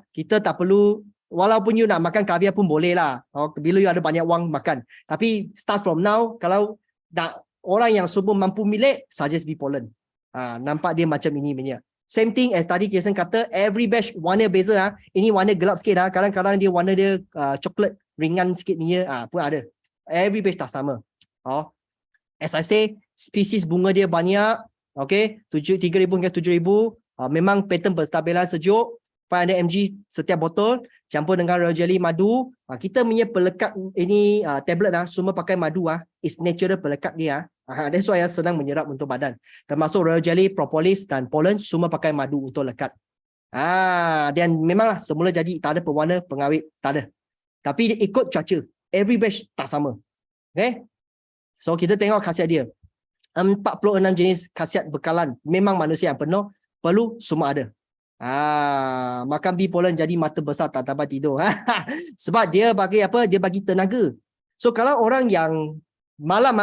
kita tak perlu, walaupun you nak makan kaviar pun boleh lah. Bila you ada banyak wang makan. Tapi start from now, kalau nak orang yang semua mampu milik, suggest bee pollen. Nampak dia macam ini punya. Same thing as tadi Jason kata, every batch warna beza. Ini warna gelap sikit. Kadang-kadang dia warna dia coklat ringan sikit ni. Pun ada. Every batch tak sama. As I say, spesies bunga dia banyak. Okay, 3,000 hingga 7,000. Memang pattern penstabilan sejuk. 500 mg setiap botol, campur dengan royal jelly, madu. Kita punya pelekat ini tablet semua pakai madu. Is natural pelekat dia. That's why senang menyerap untuk badan. Termasuk royal jelly, propolis dan pollen semua pakai madu untuk lekat. Dan memanglah semula jadi tak ada pewarna pengawet, tak ada. Tapi dia ikut cuaca. Every batch tak sama. Okay? So kita tengok khasiat dia. 46 jenis khasiat bekalan. Memang manusia yang penuh perlu semua ada. Makan bee pollen jadi mata besar tak dapat tidur. Sebab dia bagi apa? Dia bagi tenaga. So kalau orang yang malam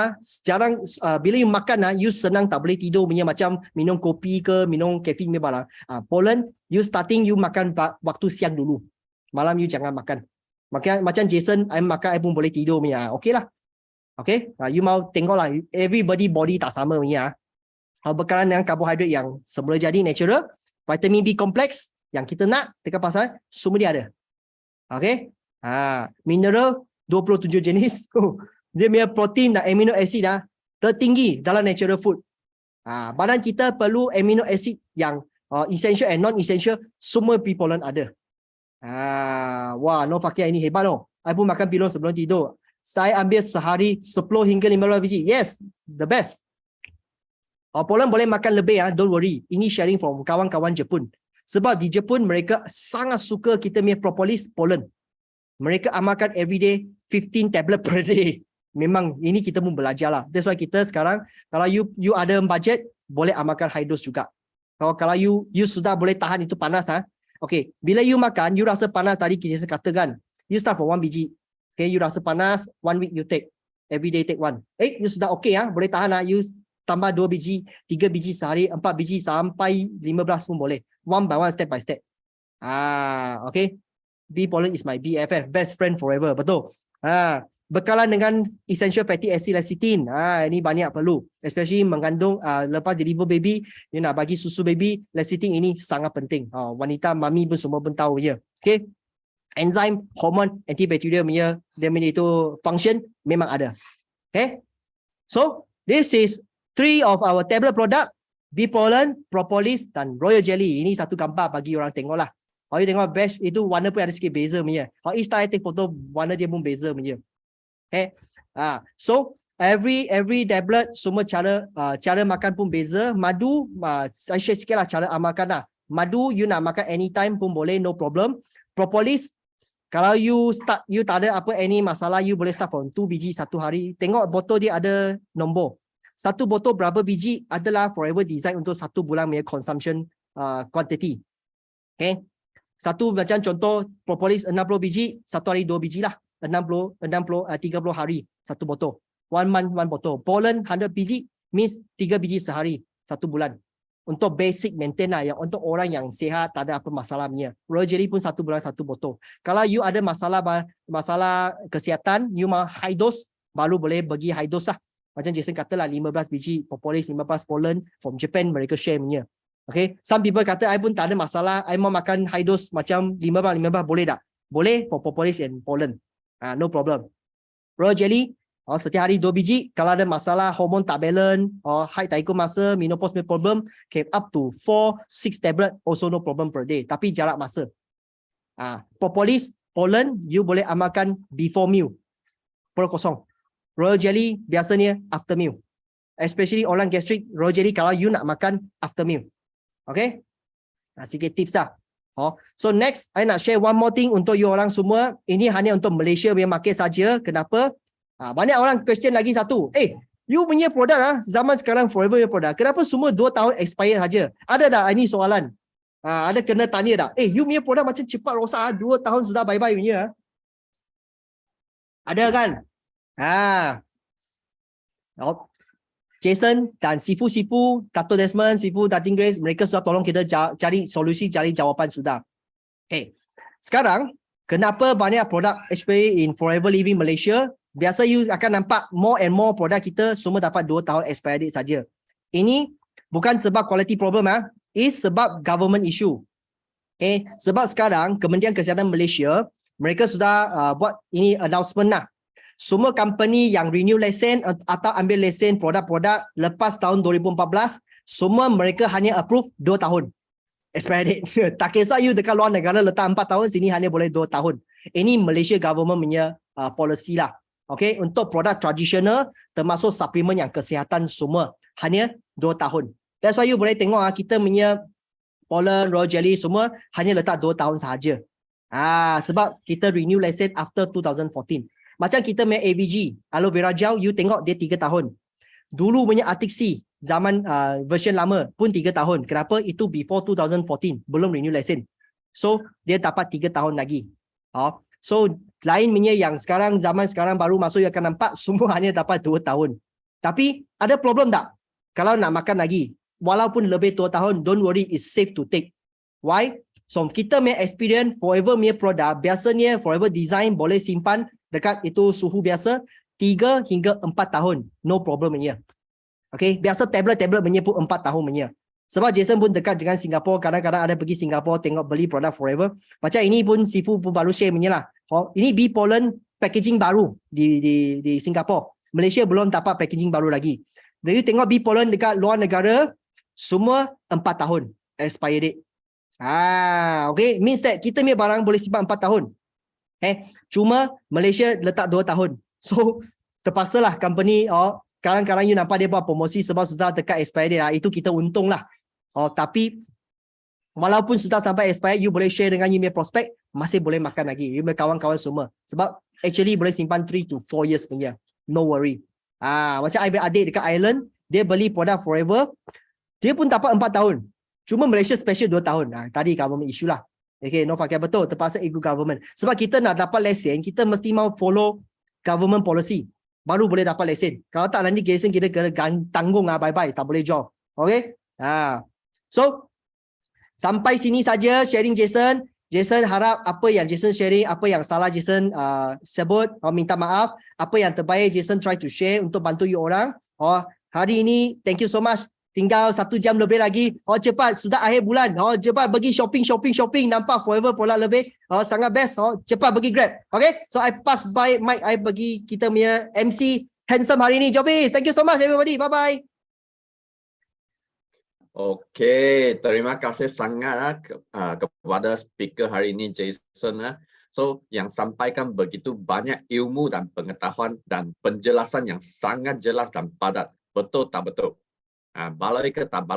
jarang bila you makan you senang tak boleh tidur punya, macam minum kopi ke minum kafein ke barang. Pollen you starting you makan waktu siang dulu. Malam you jangan makan. Macam Jason, I makan I pun boleh tidur punya. Okey lah. Okay, you mau tengoklah, everybody body tak sama punya. Bekalan dengan karbohidrat yang semula jadi natural, vitamin B kompleks yang kita nak dekat pasar, semua dia ada. Okay. Mineral 27 jenis. Dia punya protein dan amino acid tertinggi dalam natural food. Badan kita perlu amino acid yang essential and non-essential, semua bee pollen ada. Wah, no fakir ini hebat loh. I pun makan pilon sebelum tidur. Saya ambil sehari 10 hingga 15 biji. Yes, the best. Pollen boleh makan lebih don't worry. Ini sharing from kawan-kawan Jepun. Sebab di Jepun mereka sangat suka kita punya propolis pollen. Mereka amalkan everyday 15 tablet per day. Memang ini kita pun belajar lah. That's why kita sekarang kalau you ada budget boleh amalkan high dose juga. Kalau you sudah boleh tahan itu panas Okay, bila you makan you rasa panas tadi kita katakan. You start from 1 biji. Okay, you rasa panas 1 week you take. Every day take 1. You sudah okay boleh tahan you tambah 2 biji, 3 biji sehari, 4 biji sampai 15 pun boleh. One by one, step by step. Okay. Bee pollen is my BFF, best friend forever. Betul. Bekalan dengan essential fatty acid lecithin. Ini banyak perlu. Especially mengandung lepas deliver baby, you nak bagi susu baby, lecithin ini sangat penting. Wanita, mami pun semua pun tahu je. Okay. Enzim, hormon, antibacterial punya dia itu function memang ada. Okay. So, this is 3 of our tablet product, bee pollen, propolis dan royal jelly. Ini satu gambar bagi orang tengok lah. Kalau you tengok batch itu warna pun ada sikit beza punya. Kalau each time I take photo, warna dia pun beza punya. Okay. So every tablet semua cara makan pun beza. Madu saya share sikit lah cara makan lah. Madu you nak makan anytime pun boleh, no problem. Propolis kalau you tak ada apa any masalah, you boleh start from 2 biji satu hari. Tengok botol dia ada nombor. Satu botol berapa biji adalah forever design untuk 1 bulan punya consumption quantity. Okay. Satu macam contoh propolis 60 biji, satu hari 2 biji lah. 30 hari satu botol. 1 month 1 botol. Pollen 100 biji means 3 biji sehari 1 bulan. Untuk basic maintain lah, yang untuk orang yang sihat tak ada apa masalahnya. Royal jelly pun 1 bulan 1 botol. Kalau you ada masalah kesihatan, you mau high dose, baru boleh bagi high dose lah. Macam Jason kata lah 15 biji propolis, 15 pollen from Japan mereka share punya. Okay, some people kata I pun tak ada masalah, I mau makan high dose macam 15 boleh tak? Boleh for propolis and pollen. No problem. Royal jelly setiap hari 2 biji. Kalau ada masalah hormon tak balance or high taiko masa, menopause problem, can up to 4-6 tablet also no problem per day. Tapi jarak masa. Propolis, pollen, you boleh amalkan before meal. Perut kosong. Royal jelly biasanya after meal. Especially orang gastric, royal jelly kalau you nak makan after meal. Okay? Sikit tips lah. So next, I nak share one more thing untuk you orang semua. Ini hanya untuk Malaysia punya market saja. Kenapa? Banyak orang question lagi satu. You punya produk zaman sekarang forever punya produk. Kenapa semua 2 tahun expire saja? Ada tak ini soalan? Ada kena tanya tak? You punya produk macam cepat rosak 2 tahun sudah bye-bye punya. Ada kan? Jason dan Sifu, Dato' Desmond, Sifu, Datin Grace, mereka sudah tolong kita cari solusi, cari jawapan sudah. Sekarang, kenapa banyak produk expire in Forever Living Malaysia? Biasa you akan nampak more and more produk kita semua dapat 2 tahun expiry date saja. Ini bukan sebab quality problem is sebab government issue. Sebab sekarang Kementerian Kesihatan Malaysia mereka sudah buat ini announcement lah. Semua company yang renew lesen atau ambil lesen produk-produk lepas tahun 2014, semua mereka hanya approve 2 tahun expiry date. Tak kisah you dekat luar negara letak 4 tahun, sini hanya boleh 2 tahun. Ini Malaysia government punya policy lah. Okay, untuk produk tradisional termasuk suplemen yang kesihatan semua hanya 2 tahun. That's why you boleh tengok kita punya pollen, royal jelly semua hanya letak 2 tahun sahaja. Sebab kita renew lesen after 2014. Macam kita punya AVG, aloe vera gel, you tengok dia 3 tahun. Dulu punya Arctic Sea, zaman version lama pun 3 tahun. Kenapa? Itu before 2014, belum renew lesen. So, dia dapat 3 tahun lagi. So, lain punya yang sekarang, zaman sekarang baru masuk yang akan nampak semua hanya dapat 2 tahun. Tapi, ada problem tak? Kalau nak makan lagi, walaupun lebih 2 tahun, don't worry, it's safe to take. Why? So, kita punya experience, forever punya produk, biasanya forever design boleh simpan dekat itu suhu biasa 3 hingga 4 tahun. No problem punya. Okay, biasa tablet-tablet punya pun 4 tahun punya. Sebab Jason pun dekat dengan Singapura, kadang-kadang ada pergi Singapura tengok beli produk forever. Macam ini pun Sifu pun baru share punya lah. Ini bee pollen packaging baru di Singapura. Malaysia belum dapat packaging baru lagi. Jadi tengok bee pollen dekat luar negara, semua 4 tahun expiry date. Okay, means that kita punya barang boleh simpan 4 tahun. Cuma Malaysia letak 2 tahun. So, terpaksalah company kadang-kadang you nampak dia buat promosi sebab sudah dekat expiry date. Itu kita untung lah. Tapi walaupun sudah sampai expiry, you boleh share dengan you punya prospek, masih boleh makan lagi. You punya kawan-kawan semua. Sebab actually boleh simpan 3 to 4 years punya. No worry. Macam I adik dekat Ireland, dia beli produk forever, dia pun dapat 4 tahun. Cuma Malaysia special 2 tahun. Tadi government issue lah. Okay, no pakai betul. Terpaksa ikut government. Sebab kita nak dapat lesen, kita mesti mau follow government policy. Baru boleh dapat lesen. Kalau tak nanti lesen kita kena tanggung bye-bye. Tak boleh job. Okay? So, sampai sini saja sharing Jason. Jason harap apa yang Jason sharing, apa yang salah Jason sebut, minta maaf. Apa yang terbaik Jason try to share untuk bantu you orang. Hari ini, thank you so much. Tinggal 1 jam lebih lagi. Cepat, sudah akhir bulan. Cepat pergi shopping. Nampak forever produk lebih. Sangat best. Cepat pergi Grab. Okay? So, I pass by mic. I bagi kita punya MC handsome hari ini. Jobis. Thank you so much everybody. Bye-bye. Okey, terima kasih sangat kepada speaker hari ini Jason. So yang sampaikan begitu banyak ilmu dan pengetahuan dan penjelasan yang sangat jelas dan padat. Betul tak betul? Baloi ke tak baloi?